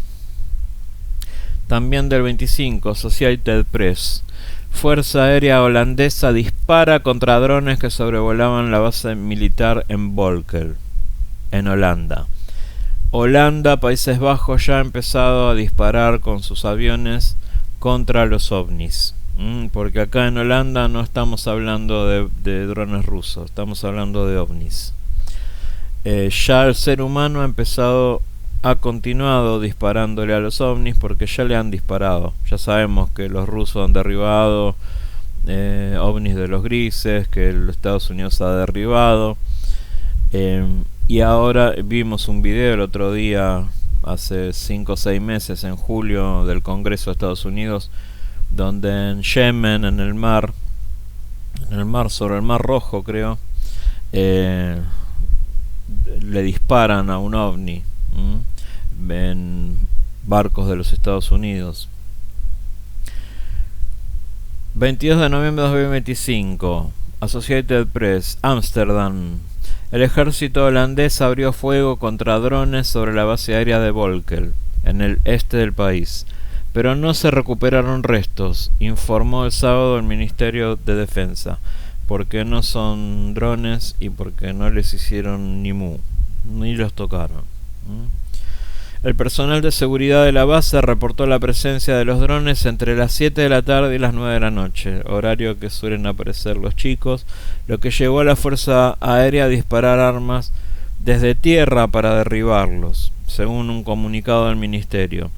S6: También del 25, Associated Press. Fuerza aérea holandesa dispara contra drones que sobrevolaban la base militar en Volkel, en Holanda. Holanda, Países Bajos, ya ha empezado a disparar con sus aviones contra los ovnis. Porque acá en Holanda no estamos hablando de drones rusos, estamos hablando de ovnis. Ya el ser humano ha continuado disparándole a los ovnis porque ya le han disparado. Ya sabemos que los rusos han derribado ovnis de los grises, que los Estados Unidos ha derribado. Y ahora vimos un video el otro día, hace 5 o 6 meses, en julio, del Congreso de Estados Unidos, donde en Yemen, sobre el Mar Rojo, creo, le disparan a un ovni en barcos de los Estados Unidos. 22 de noviembre de 2025, Associated Press, Ámsterdam. El ejército holandés abrió fuego contra drones sobre la base aérea de Volkel, en el este del país, pero no se recuperaron restos, informó el sábado el Ministerio de Defensa, porque no son drones y porque no les hicieron ni los tocaron. El personal de seguridad de la base reportó la presencia de los drones entre las 7 de la tarde y las 9 de la noche, horario que suelen aparecer los chicos, lo que llevó a la Fuerza Aérea a disparar armas desde tierra para derribarlos, según un comunicado del ministerio.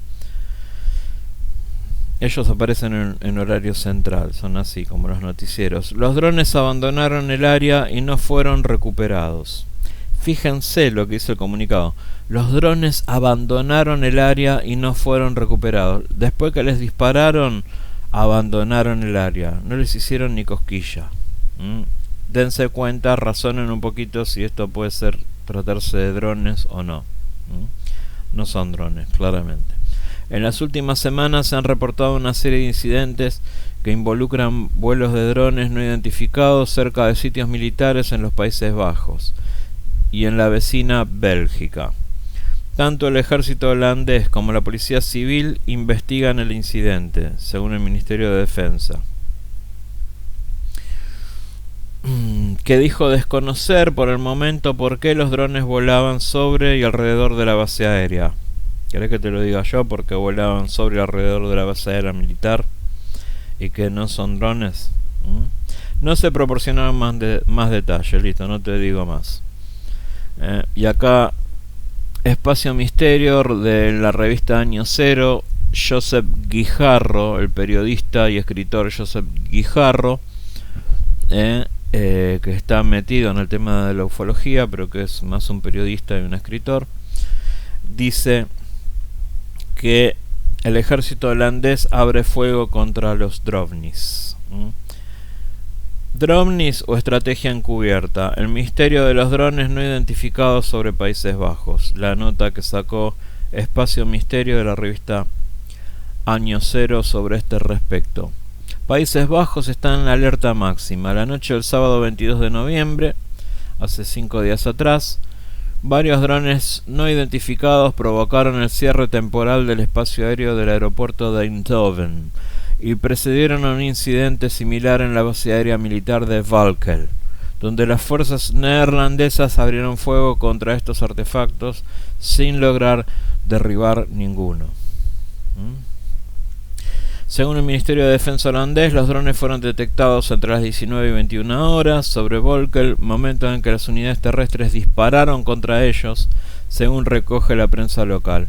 S6: Ellos aparecen en horario central, son así como los noticieros. Los drones abandonaron el área y no fueron recuperados. Fíjense lo que dice el comunicado. Los drones abandonaron el área y no fueron recuperados. Después que les dispararon, abandonaron el área. No les hicieron ni cosquilla. Dense cuenta, razonen un poquito si esto puede tratarse de drones o no. No son drones, claramente. En las últimas semanas se han reportado una serie de incidentes que involucran vuelos de drones no identificados cerca de sitios militares en los Países Bajos y en la vecina Bélgica. Tanto el ejército holandés como la policía civil investigan el incidente, según el Ministerio de Defensa, que dijo desconocer por el momento por qué los drones volaban sobre y alrededor de la base aérea. ¿Querés que te lo diga yo? Porque volaban sobre y alrededor de la base aérea militar y que no son drones. No se proporcionaron más detalles, listo, no te digo más. Y acá, Espacio Misterio de la revista Año Cero, Josep Guijarro, el periodista y escritor Josep Guijarro, que está metido en el tema de la ufología, pero que es más un periodista y un escritor, dice que el ejército holandés abre fuego contra los Drovnis. Drovnis o estrategia encubierta, el misterio de los drones no identificados sobre Países Bajos. La nota que sacó Espacio Misterio de la revista Año Cero sobre este respecto. Países Bajos están en alerta máxima. La noche del sábado 22 de noviembre, hace 5 días atrás, Varios drones no identificados provocaron el cierre temporal del espacio aéreo del aeropuerto de Eindhoven y precedieron a un incidente similar en la base aérea militar de Valkel, donde las fuerzas neerlandesas abrieron fuego contra estos artefactos sin lograr derribar ninguno. Según el Ministerio de Defensa holandés, los drones fueron detectados entre las 19 y 21 horas sobre Volkel, momento en que las unidades terrestres dispararon contra ellos, según recoge la prensa local.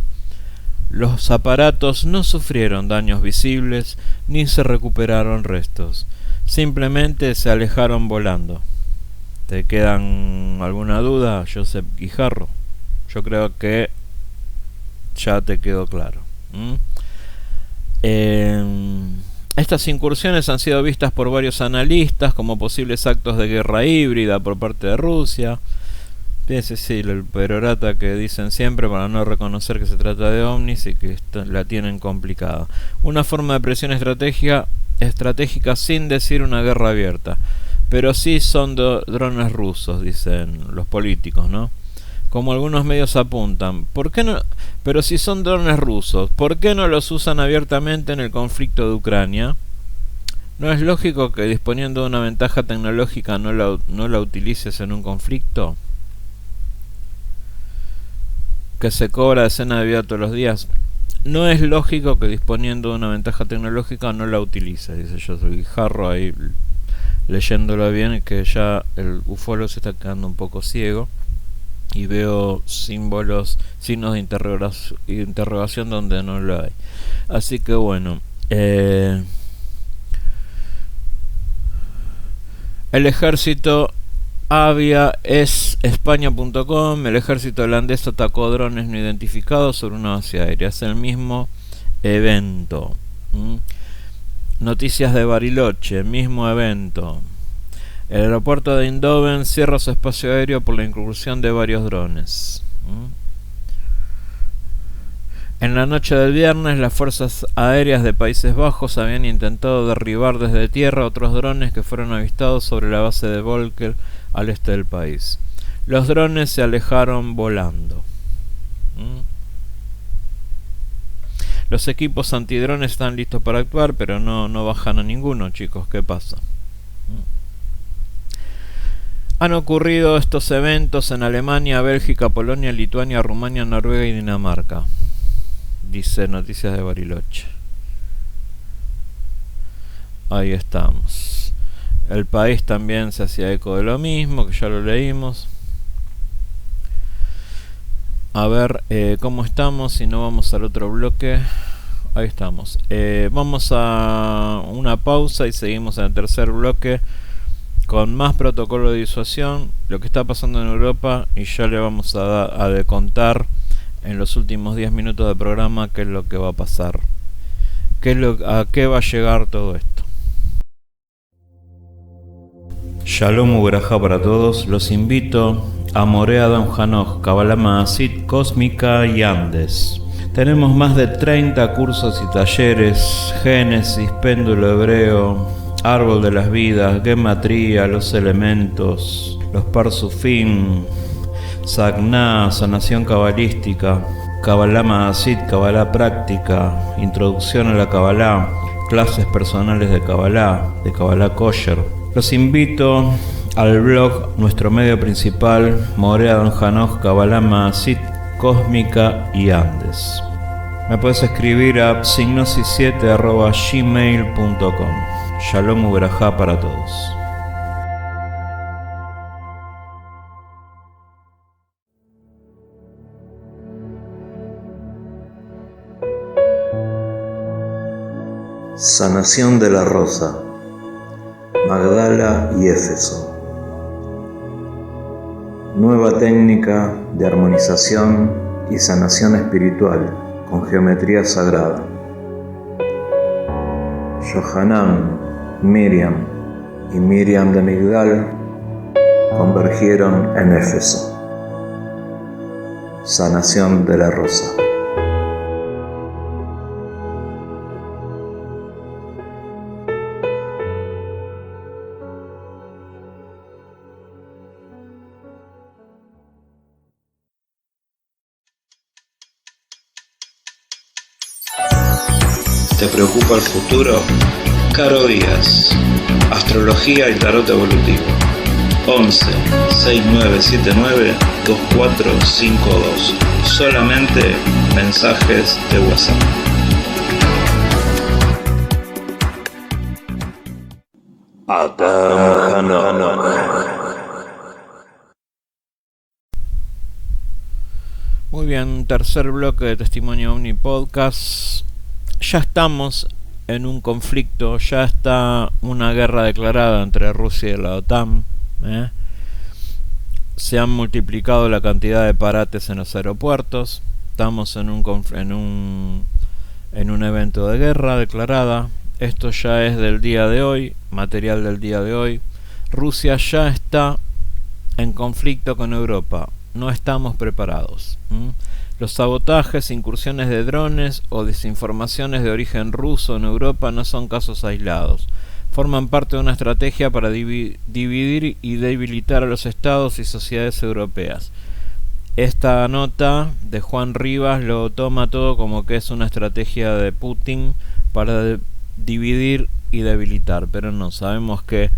S6: Los aparatos no sufrieron daños visibles ni se recuperaron restos, simplemente se alejaron volando. ¿Te quedan alguna duda, Josep Guijarro? Yo creo que ya te quedó claro. Estas incursiones han sido vistas por varios analistas como posibles actos de guerra híbrida por parte de Rusia. Ese sí, el perorata que dicen siempre para no reconocer que se trata de ovnis y que la tienen complicada. Una forma de presión estratégica sin decir una guerra abierta. Pero sí son drones rusos, dicen los políticos, ¿no? Como algunos medios apuntan. ¿Por qué no? Pero si son drones rusos, ¿por qué no los usan abiertamente en el conflicto de Ucrania? ¿No es lógico que disponiendo de una ventaja tecnológica no la utilices en un conflicto? Que se cobra decenas de vidas todos los días. No es lógico que disponiendo de una ventaja tecnológica no la utilices, dice Josep Guijarro ahí leyéndolo bien, que ya el ufólogo se está quedando un poco ciego. Y veo signos de interrogación donde no lo hay. Así que bueno, el ejército Avia es España.com. El ejército holandés atacó drones no identificados sobre una base aérea. Es el mismo evento. Noticias de Bariloche, mismo evento. El aeropuerto de Eindhoven cierra su espacio aéreo por la incursión de varios drones. En la noche del viernes, las fuerzas aéreas de Países Bajos habían intentado derribar desde tierra otros drones que fueron avistados sobre la base de Volkel al este del país. Los drones se alejaron volando. Los equipos antidrones están listos para actuar, pero no bajan a ninguno, chicos. ¿Qué pasa? Han ocurrido estos eventos en Alemania, Bélgica, Polonia, Lituania, Rumania, Noruega y Dinamarca, dice Noticias de Bariloche. Ahí estamos. El país también se hacía eco de lo mismo, que ya lo leímos. A ver cómo estamos, si no vamos al otro bloque. Ahí estamos. Vamos a una pausa y seguimos en el tercer bloque con más protocolo de disuasión, lo que está pasando en Europa, y ya le vamos a contar en los últimos 10 minutos del programa qué es lo que va a pasar, a qué va a llegar todo esto.
S8: Shalom Ubraja para todos, los invito a Morea Don Hanoch, Kabbalah Maasit, Cósmica y Andes. Tenemos más de 30 cursos y talleres, Génesis, Péndulo Hebreo, Árbol de las Vidas, Gematría, los elementos, los Parsufim, Sagná, sanación cabalística, Kabbalah Maasit, Kabbalah práctica, introducción a la Kabbalah, clases personales de Kabbalah Kosher. Los invito al blog, nuestro medio principal, Morea Don Hanoch, Kabbalah Maasit, Cósmica y Andes. Me puedes escribir a signosis7@gmail.com. Shalom Ubraja para todos.
S7: Sanación de la rosa, Magdala y Éfeso. Nueva técnica de armonización y sanación espiritual con geometría sagrada. Yohanan, Miriam y Miriam de Migdal convergieron en Éfeso. Sanación de la rosa.
S8: ¿Te preocupa el futuro? Caro Díaz, Astrología y Tarot Evolutivo. 11 6979 2452. Solamente mensajes de WhatsApp.
S1: Adam Hanan.
S6: Muy bien, tercer bloque de Testimonio Omni Podcast. Ya estamos en un conflicto, ya está una guerra declarada entre Rusia y la OTAN. Se han multiplicado la cantidad de parates en los aeropuertos. Estamos en un evento de guerra declarada. Esto ya es del día de hoy, material del día de hoy. Rusia ya está en conflicto con Europa. No estamos preparados. Los sabotajes, incursiones de drones o desinformaciones de origen ruso en Europa no son casos aislados. Forman parte de una estrategia para dividir y debilitar a los estados y sociedades europeas. Esta nota de Juan Rivas lo toma todo como que es una estrategia de Putin para dividir y debilitar, pero no, sabemos que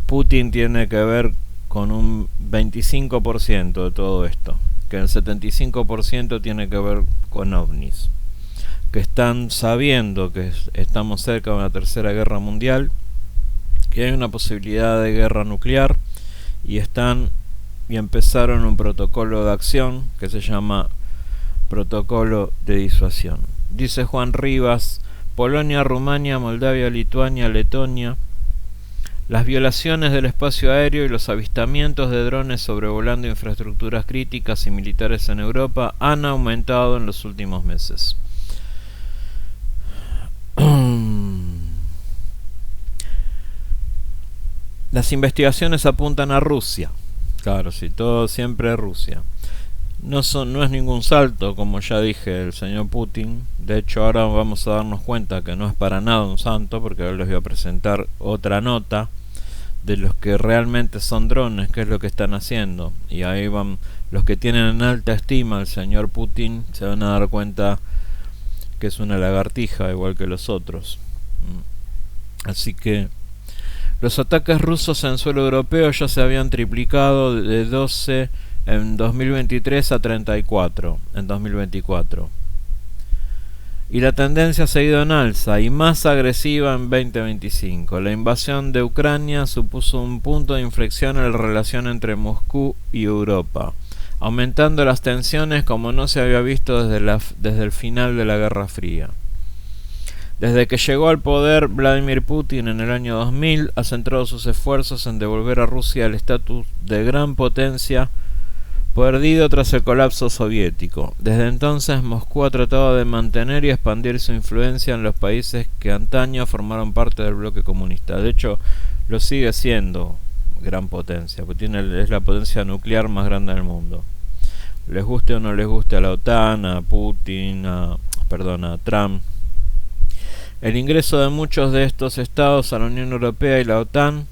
S6: Putin tiene que ver con un 25% de todo esto, que el 75% tiene que ver con ovnis, que están sabiendo que estamos cerca de una tercera guerra mundial, que hay una posibilidad de guerra nuclear, y empezaron un protocolo de acción que se llama protocolo de disuasión. Dice Juan Rivas: Polonia, Rumania, Moldavia, Lituania, Letonia. Las violaciones del espacio aéreo y los avistamientos de drones sobrevolando infraestructuras críticas y militares en Europa han aumentado en los últimos meses. Las investigaciones apuntan a Rusia. Claro, sí, todo siempre Rusia. No es ningún salto, como ya dije, el señor Putin. De hecho, ahora vamos a darnos cuenta que no es para nada un santo, porque ahora les voy a presentar otra nota de los que realmente son drones, qué es lo que están haciendo. Y ahí van los que tienen en alta estima al señor Putin, se van a dar cuenta que es una lagartija igual que los otros. Así que los ataques rusos en suelo europeo ya se habían triplicado de 12 en 2023 a 34 en 2024. Y la tendencia ha seguido en alza y más agresiva en 2025. La invasión de Ucrania supuso un punto de inflexión en la relación entre Moscú y Europa, aumentando las tensiones como no se había visto desde el final de la Guerra Fría. Desde que llegó al poder, Vladimir Putin en el año 2000 ha centrado sus esfuerzos en devolver a Rusia el estatus de gran potencia perdido tras el colapso soviético. Desde entonces, Moscú ha tratado de mantener y expandir su influencia en los países que antaño formaron parte del bloque comunista. De hecho, lo sigue siendo gran potencia, porque es la potencia nuclear más grande del mundo. Les guste o no les guste a la OTAN, a Putin, a Trump. El ingreso de muchos de estos estados a la Unión Europea y la OTAN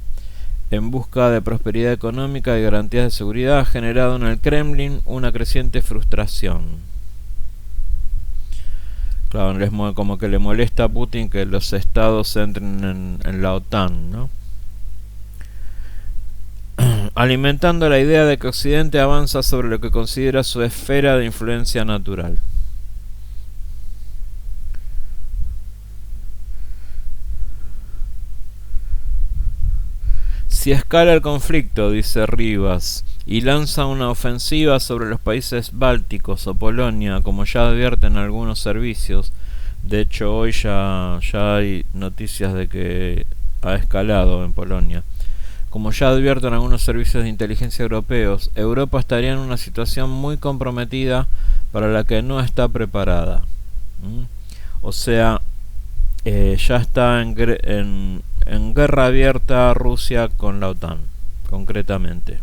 S6: en busca de prosperidad económica y garantías de seguridad ha generado en el Kremlin una creciente frustración. Claro, como que le molesta a Putin que los estados entren en la OTAN, ¿no? Alimentando la idea de que Occidente avanza sobre lo que considera su esfera de influencia natural. Si escala el conflicto, dice Rivas, y lanza una ofensiva sobre los países bálticos o Polonia, como ya advierten algunos servicios, de hecho hoy ya hay noticias de que ha escalado en Polonia, como ya advierten algunos servicios de inteligencia europeos, Europa estaría en una situación muy comprometida para la que no está preparada. O sea, ya está en guerra abierta Rusia con la OTAN, concretamente.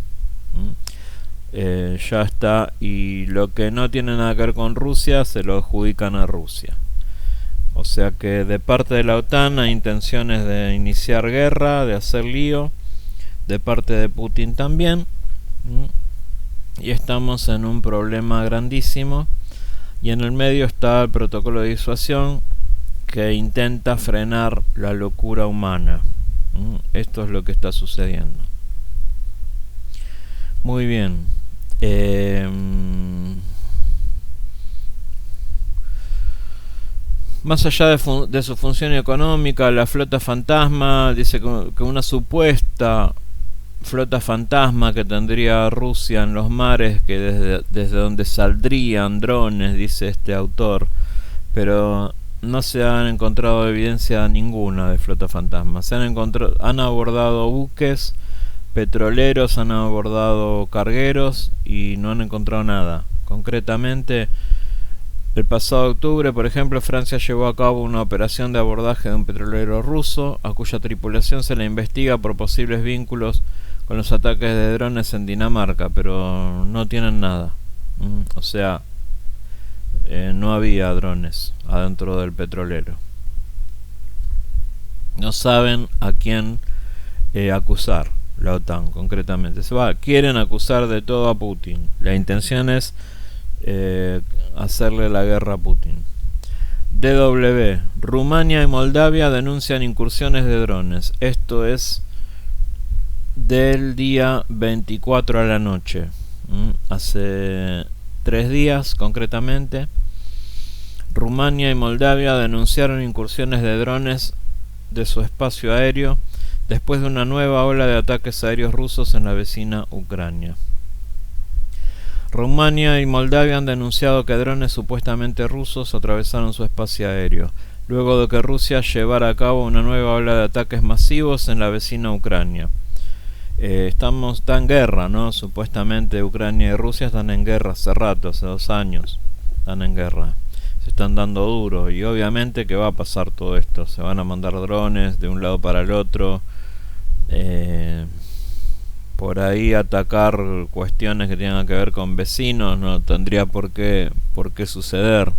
S6: Ya está, y lo que no tiene nada que ver con Rusia se lo adjudican a Rusia. O sea que de parte de la OTAN hay intenciones de iniciar guerra, de hacer lío, de parte de Putin también. Y estamos en un problema grandísimo. Y en el medio está el protocolo de disuasión, que intenta frenar la locura humana. Esto es lo que está sucediendo. Muy bien. Más allá de su función económica, la flota fantasma dice que una supuesta flota fantasma que tendría Rusia en los mares, que desde donde saldrían drones, dice este autor, pero no se han encontrado evidencia ninguna de flota fantasma. Han abordado buques petroleros, han abordado cargueros y no han encontrado nada. Concretamente, el pasado octubre, por ejemplo, Francia llevó a cabo una operación de abordaje de un petrolero ruso, a cuya tripulación se le investiga por posibles vínculos con los ataques de drones en Dinamarca, pero no tienen nada. O sea, no había drones adentro del petrolero. No saben a quién acusar, la OTAN concretamente. Quieren acusar de todo a Putin. La intención es hacerle la guerra a Putin. DW. Rumania y Moldavia denuncian incursiones de drones. Esto es del día 24 a la noche. Hace 3 días concretamente. Rumania y Moldavia denunciaron incursiones de drones de su espacio aéreo después de una nueva ola de ataques aéreos rusos en la vecina Ucrania. Rumania y Moldavia han denunciado que drones supuestamente rusos atravesaron su espacio aéreo, luego de que Rusia llevara a cabo una nueva ola de ataques masivos en la vecina Ucrania. Está en guerra, ¿no? Supuestamente Ucrania y Rusia están en guerra hace rato, hace 2 años. Están en guerra. Se están dando duro y obviamente que va a pasar todo esto. Se van a mandar drones de un lado para el otro. Por ahí atacar cuestiones que tengan que ver con vecinos no tendría por qué suceder.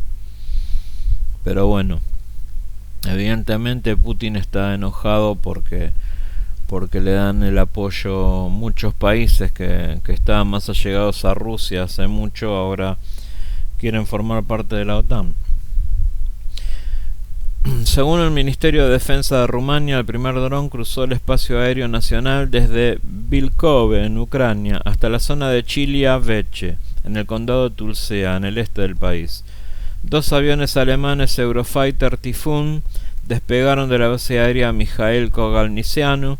S6: Pero bueno, evidentemente Putin está enojado porque le dan el apoyo muchos países que estaban más allegados a Rusia hace mucho, ahora quieren formar parte de la OTAN. Según el Ministerio de Defensa de Rumania, el primer dron cruzó el espacio aéreo nacional desde Vilkove, en Ucrania, hasta la zona de Chilia Veche, en el condado de Tulcea, en el este del país. 2 aviones alemanes Eurofighter Typhoon despegaron de la base aérea Mikhail Kogalniceanu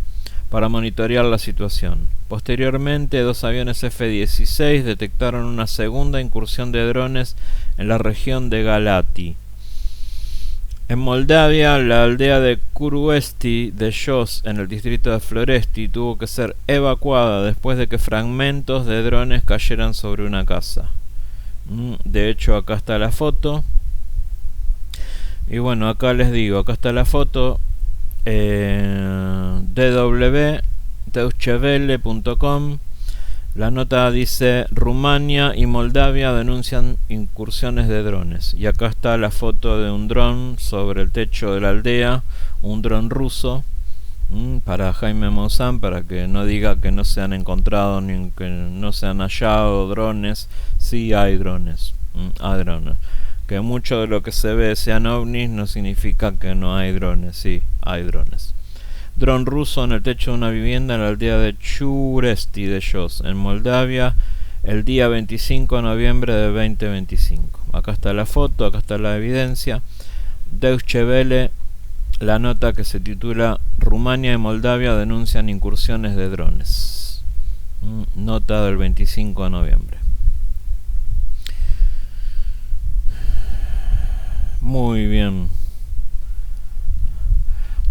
S6: para monitorear la situación. Posteriormente, 2 aviones F-16 detectaron una segunda incursión de drones en la región de Galati. En Moldavia, la aldea de Kuruesti de Jos, en el distrito de Floresti, tuvo que ser evacuada después de que fragmentos de drones cayeran sobre una casa. De hecho, acá está la foto. Y bueno, acá les digo, acá está la foto. www.deutschewelle.com. La nota dice: Rumania y Moldavia denuncian incursiones de drones. Y acá está la foto de un dron sobre el techo de la aldea, un dron ruso, para Jaime Maussan, para que no diga que no se han encontrado ni que no se han hallado drones. Sí hay drones, hay drones. Que mucho de lo que se ve sean ovnis no significa que no hay drones. Sí, hay drones. Dron ruso en el techo de una vivienda en la aldea de Churesti de Jos, en Moldavia, el día 25 de noviembre de 2025. Acá está la foto, acá está la evidencia. Deutsche Welle, la nota que se titula Rumania y Moldavia denuncian incursiones de drones. Nota del 25 de noviembre. Muy bien.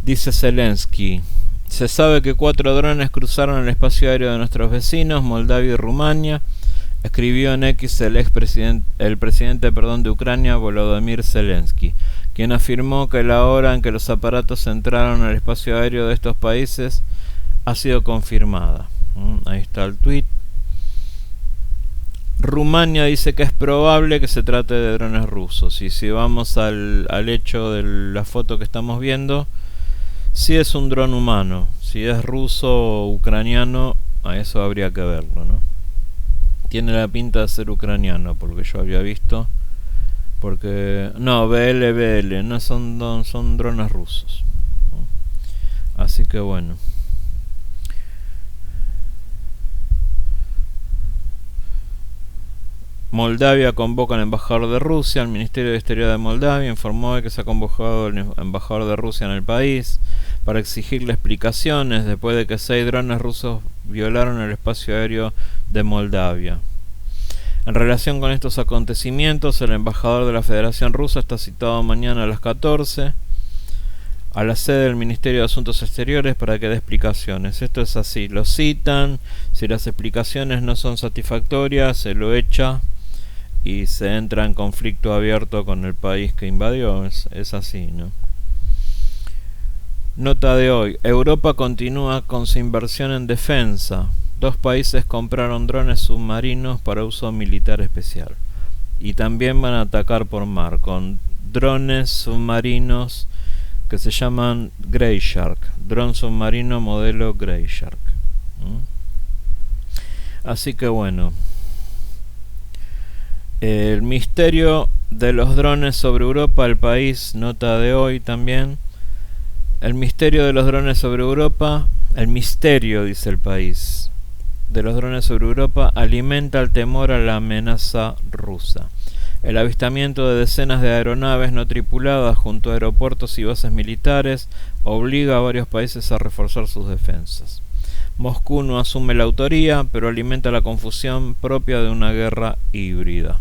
S6: Dice Zelensky: se sabe que 4 drones cruzaron el espacio aéreo de nuestros vecinos, Moldavia y Rumania. Escribió en X el presidente de Ucrania, Volodymyr Zelensky, quien afirmó que la hora en que los aparatos entraron al espacio aéreo de estos países ha sido confirmada. Ahí está el tweet. Rumania dice que es probable que se trate de drones rusos. Y si vamos al hecho de la foto que estamos viendo, si es un dron humano. Si es ruso o ucraniano, a eso habría que verlo, ¿no? Tiene la pinta de ser ucraniano, por lo que yo había visto Porque no, BL, no son drones rusos. Así que bueno. Moldavia convoca al embajador de Rusia. El Ministerio de Exterior de Moldavia informó de que se ha convocado al embajador de Rusia en el país para exigirle explicaciones después de que 6 drones rusos violaron el espacio aéreo de Moldavia. En relación con estos acontecimientos, el embajador de la Federación Rusa está citado mañana a las 14 a la sede del Ministerio de Asuntos Exteriores para que dé explicaciones. Esto es así, lo citan, si las explicaciones no son satisfactorias, se lo echa y se entra en conflicto abierto con el país que invadió. Es así, ¿no? Nota de hoy: Europa continúa con su inversión en defensa. 2 países compraron drones submarinos para uso militar especial. Y también van a atacar por mar con drones submarinos que se llaman Grey Shark. Dron submarino modelo Grey Shark. Así que bueno. El misterio de los drones sobre Europa, el país, nota de hoy también. El misterio de los drones sobre Europa, el misterio, dice el país, de los drones sobre Europa alimenta el temor a la amenaza rusa. El avistamiento de decenas de aeronaves no tripuladas junto a aeropuertos y bases militares obliga a varios países a reforzar sus defensas. Moscú no asume la autoría, pero alimenta la confusión propia de una guerra híbrida.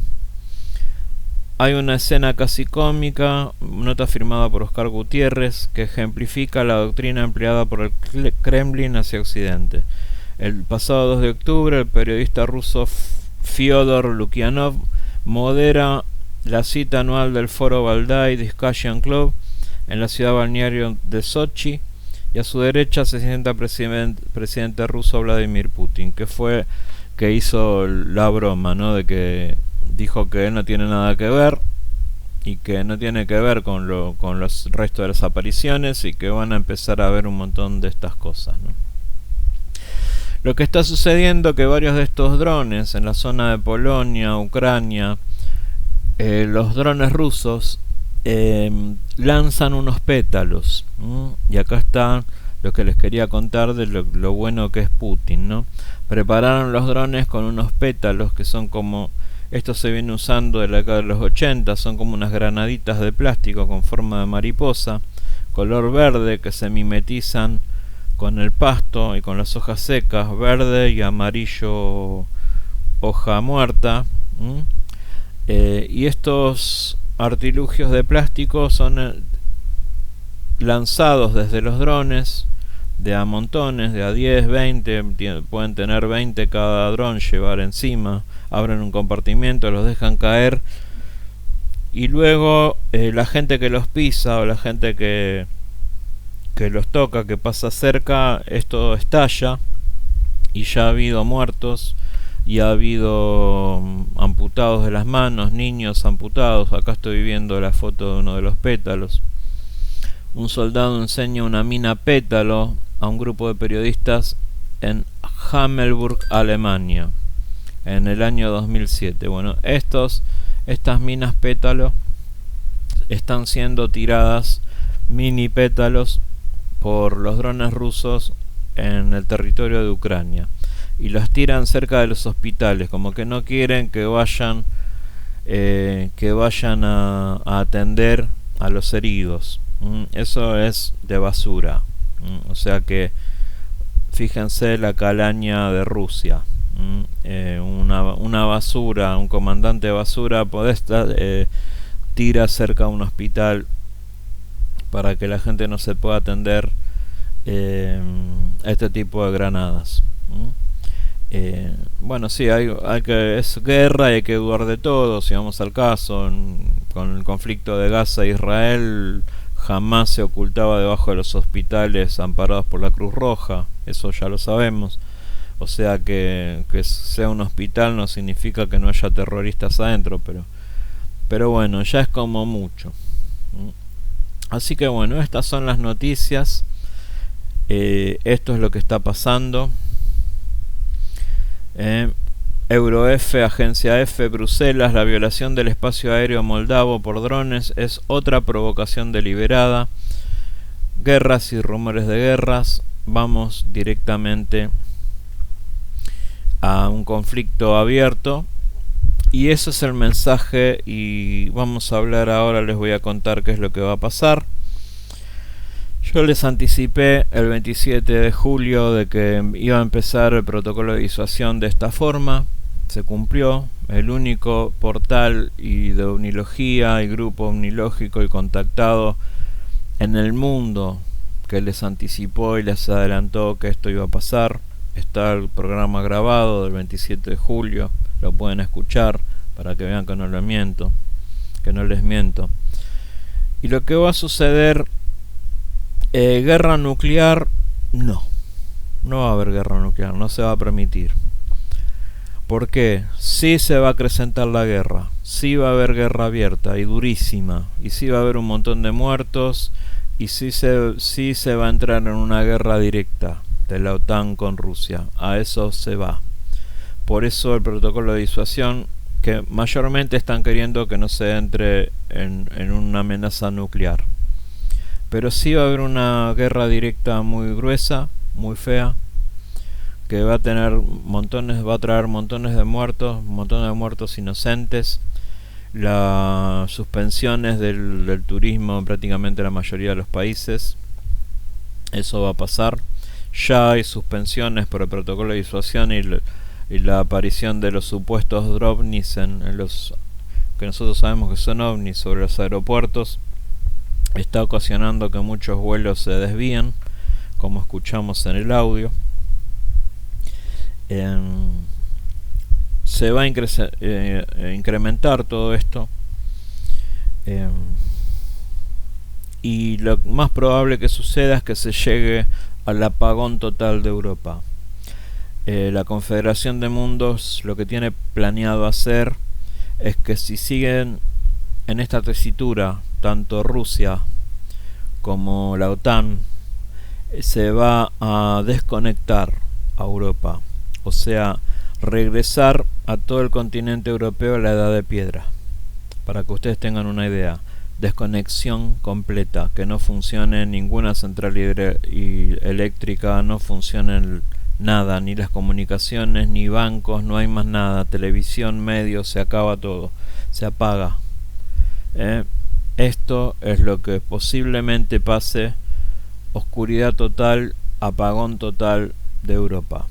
S6: Hay una escena casi cómica, nota firmada por Oscar Gutiérrez, que ejemplifica la doctrina empleada por el Kremlin hacia Occidente. El pasado 2 de octubre, el periodista ruso Fyodor Lukyanov modera la cita anual del foro Valdai Discussion Club en la ciudad balneario de Sochi, y a su derecha se sienta el presidente ruso Vladimir Putin, que hizo la broma, ¿no? De que dijo que él no tiene nada que ver y que no tiene que ver con los restos de las apariciones, y que van a empezar a ver un montón de estas cosas, ¿no? Lo que está sucediendo que varios de estos drones en la zona de Polonia, Ucrania, los drones rusos lanzan unos pétalos, y acá está lo que les quería contar de lo bueno que es Putin, ¿no? Prepararon los drones con unos pétalos que son como, esto se viene usando de la década de los 80, son como unas granaditas de plástico con forma de mariposa, color verde, que se mimetizan con el pasto y con las hojas secas, verde y amarillo hoja muerta. Y estos artilugios de plástico son lanzados desde los drones de a montones, de a 10, 20, pueden tener 20 cada dron, llevar encima, abren un compartimiento, los dejan caer, y luego la gente que los pisa o la gente que los toca, que pasa cerca, esto estalla, y ya ha habido muertos y ha habido amputados de las manos, niños amputados. Acá estoy viendo la foto de uno de los pétalos. Un soldado enseña una mina pétalo a un grupo de periodistas en Hammelburg, Alemania, en el año 2007. Bueno, estas minas pétalo están siendo tiradas, mini pétalos, por los drones rusos en el territorio de Ucrania, y los tiran cerca de los hospitales, como que no quieren que vayan a atender a los heridos. Eso es de basura. O sea que fíjense la calaña de Rusia. Una basura, un comandante de basura tira cerca a un hospital para que la gente no se pueda atender este tipo de granadas. Bueno, sí, es guerra y hay que dudar de todo. Si vamos al caso, con el conflicto de Gaza e Israel, jamás se ocultaba debajo de los hospitales amparados por la Cruz Roja, eso ya lo sabemos. O sea que sea un hospital no significa que no haya terroristas adentro, pero bueno, ya es como mucho. Así que bueno, estas son las noticias. Esto es lo que está pasando. Eurof, Agencia F, Bruselas, la violación del espacio aéreo moldavo por drones es otra provocación deliberada. Guerras y rumores de guerras. Vamos directamente a un conflicto abierto. Y ese es el mensaje, y vamos a hablar ahora, les voy a contar qué es lo que va a pasar. Yo les anticipé el 27 de julio de que iba a empezar el protocolo de disuasión de esta forma. Se cumplió. El único portal y de omnilogía y grupo omnilógico y contactado en el mundo que les anticipó y les adelantó que esto iba a pasar. Está el programa grabado del 27 de julio. Lo pueden escuchar para que vean que no les miento. Y lo que va a suceder, guerra nuclear, no va a haber guerra nuclear, no se va a permitir. ¿Por qué? Sí se va a acrecentar la guerra, sí va a haber guerra abierta y durísima, y sí va a haber un montón de muertos, y sí se va a entrar en una guerra directa de la OTAN con Rusia. A eso se va. Por eso el protocolo de disuasión, que mayormente están queriendo que no se entre en una amenaza nuclear. Pero sí va a haber una guerra directa muy gruesa, muy fea, que va a traer montones de muertos inocentes. Las suspensiones del turismo en prácticamente la mayoría de los países. Eso va a pasar. Ya hay suspensiones por el protocolo de disuasión y la aparición de los supuestos ovnis en los que nosotros sabemos que son ovnis sobre los aeropuertos. Está ocasionando que muchos vuelos se desvíen, como escuchamos en el audio. Se va a incrementar todo esto, y lo más probable que suceda es que se llegue al apagón total de Europa. La Confederación de Mundos lo que tiene planeado hacer es que si siguen en esta tesitura tanto Rusia como la OTAN, se va a desconectar a Europa, o sea, regresar a todo el continente europeo a la edad de piedra. Para que ustedes tengan una idea, desconexión completa, que no funcione ninguna central eléctrica, no funcione nada, ni las comunicaciones, ni bancos, no hay más nada, televisión, medios, se acaba todo, se apaga. Esto es lo que posiblemente pase: oscuridad total, apagón total de Europa.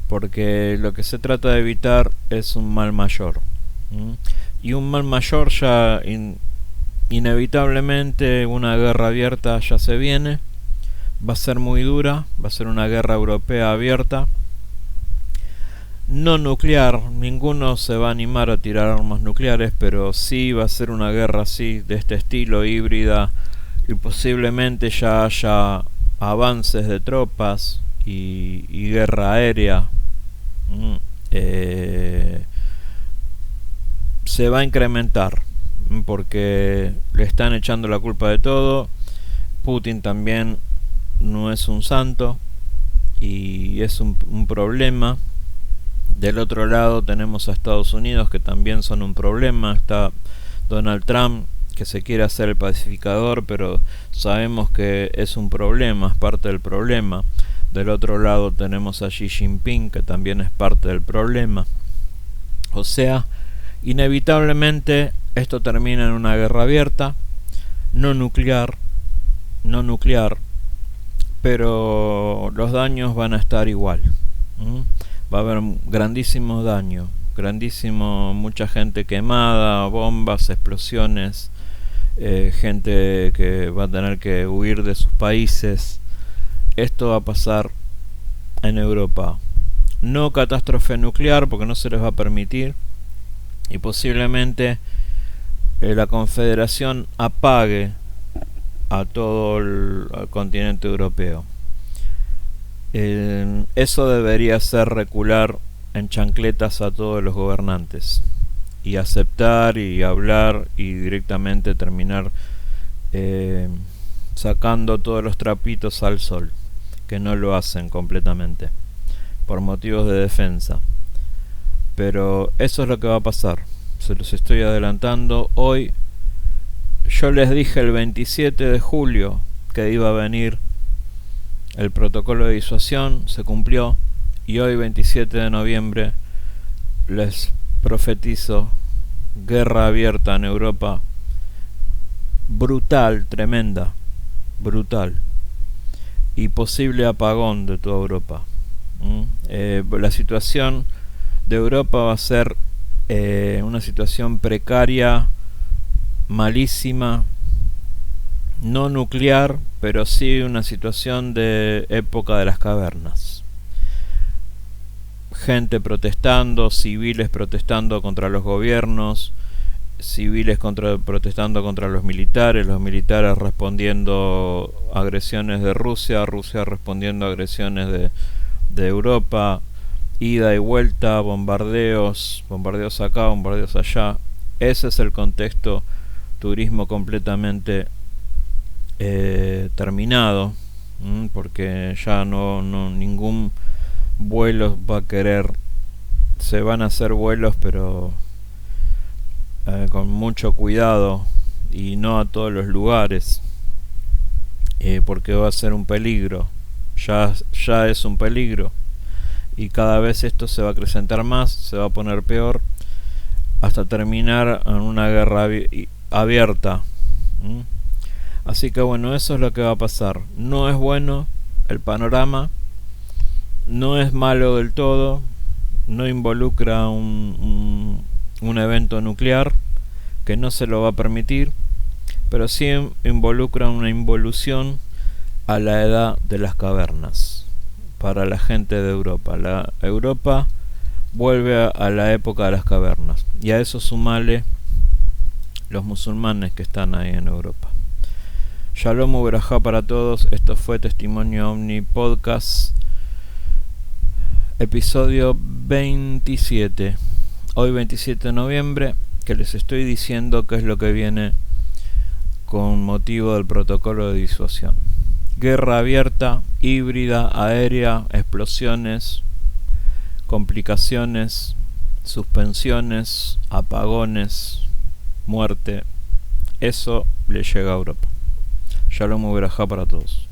S6: Porque lo que se trata de evitar es un mal mayor. Y un mal mayor ya inevitablemente, una guerra abierta ya se viene. Va a ser muy dura, va a ser una guerra europea abierta. No nuclear, ninguno se va a animar a tirar armas nucleares, pero sí va a ser una guerra así, de este estilo, híbrida, y posiblemente ya haya avances de tropas y guerra aérea. Se va a incrementar porque le están echando la culpa de todo. Putin también no es un santo y es un problema. Del otro lado tenemos a Estados Unidos, que también son un problema. Está Donald Trump, que se quiere hacer el pacificador, pero sabemos que es un problema, es parte del problema. Del otro lado tenemos a Xi Jinping, que también es parte del problema. O sea, inevitablemente esto termina en una guerra abierta, no nuclear, pero los daños van a estar igual. Va a haber grandísimos daños, mucha gente quemada, bombas, explosiones, gente que va a tener que huir de sus países. Esto va a pasar en Europa. No catástrofe nuclear, porque no se les va a permitir, y posiblemente la Confederación apague a todo el continente europeo. Eso debería ser recular en chancletas a todos los gobernantes y aceptar y hablar y directamente terminar sacando todos los trapitos al sol, que no lo hacen completamente por motivos de defensa. Pero eso es lo que va a pasar. Se los estoy adelantando. Hoy yo les dije el 27 de julio que iba a venir el protocolo de disuasión, se cumplió, y hoy 27 de noviembre les profetizo guerra abierta en Europa, brutal, tremenda, brutal, y posible apagón de toda Europa. La situación de Europa va a ser una situación precaria, malísima, no nuclear, pero sí una situación de época de las cavernas. Gente protestando, civiles protestando contra los gobiernos, civiles protestando contra los militares respondiendo a agresiones de Rusia respondiendo a agresiones de Europa, ida y vuelta, bombardeos acá, bombardeos allá. Ese es el contexto. Turismo completamente terminado, porque ya no ningún vuelo va a querer. Se van a hacer vuelos, pero con mucho cuidado y no a todos los lugares, porque va a ser un peligro. Ya es un peligro, y cada vez esto se va a acrecentar más, se va a poner peor, hasta terminar en una guerra abierta. Así que bueno, eso es lo que va a pasar. No es bueno el panorama, no es malo del todo, no involucra un evento nuclear, que no se lo va a permitir, pero sí involucra una involución a la edad de las cavernas para la gente de Europa. Europa vuelve a la época de las cavernas, y a eso sumale los musulmanes que están ahí en Europa. Shalom Uberajá para todos. Esto fue Testimonio Omni Podcast, episodio 27. Hoy 27 de noviembre, que les estoy diciendo qué es lo que viene con motivo del protocolo de disuasión. Guerra abierta, híbrida, aérea, explosiones, complicaciones, suspensiones, apagones, muerte. Eso le llega a Europa. Shalom Uberajá para todos.